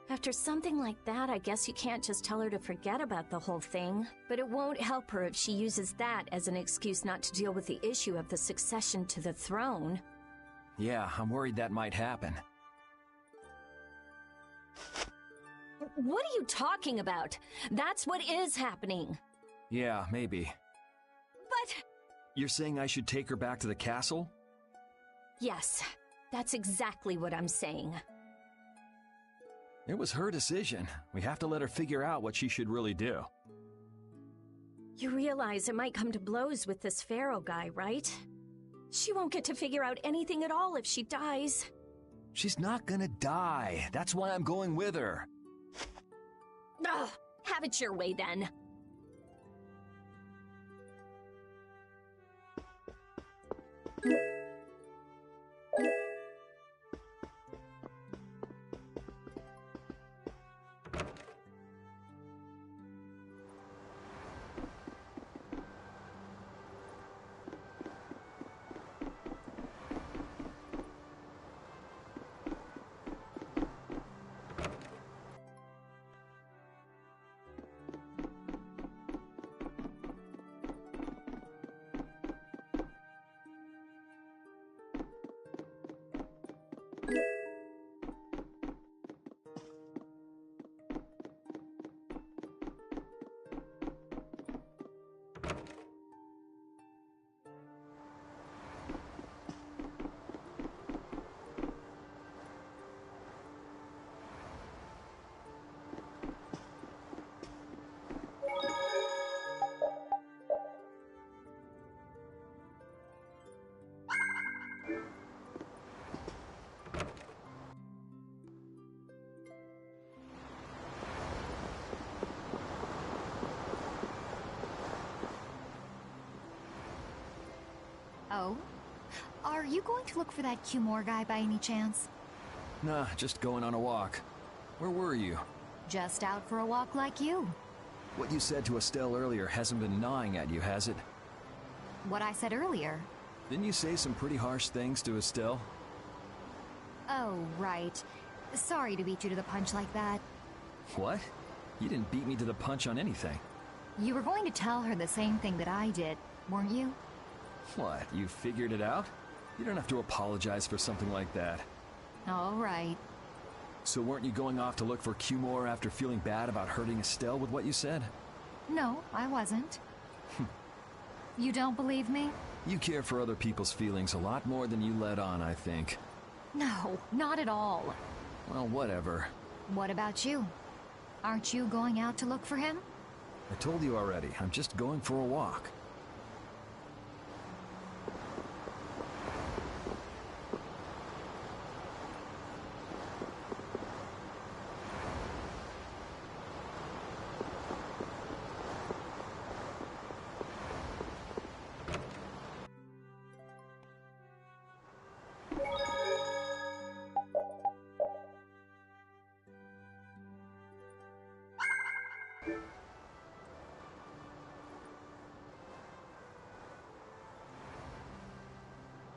After something like that, I guess you can't just tell her to forget about the whole thing. But it won't help her if she uses that as an excuse not to deal with the issue of the succession to the throne. Yeah, I'm worried that might happen. What are you talking about? That's what is happening. Yeah, maybe. But... You're saying I should take her back to the castle? Yes, that's exactly what I'm saying. It was her decision. We have to let her figure out what she should really do. You realize it might come to blows with this pharaoh guy, right? She won't get to figure out anything at all if she dies. She's not gonna die. That's why I'm going with her. Ugh, have it your way then. Oh? Are you going to look for that Cumore guy by any chance? Nah, just going on a walk. Where were you? Just out for a walk like you. What you said to Estelle earlier hasn't been gnawing at you, has it? What I said earlier. Didn't you say some pretty harsh things to Estelle? Oh, right. Sorry to beat you to the punch like that. What? You didn't beat me to the punch on anything. You were going to tell her the same thing that I did, weren't you? What, you figured it out? You don't have to apologize for something like that. All right. So weren't you going off to look for Cumore after feeling bad about hurting Estelle with what you said? No, I wasn't. You don't believe me? You care for other people's feelings a lot more than you let on, I think. No, not at all. Well, whatever. What about you? Aren't you going out to look for him? I told you already, I'm just going for a walk.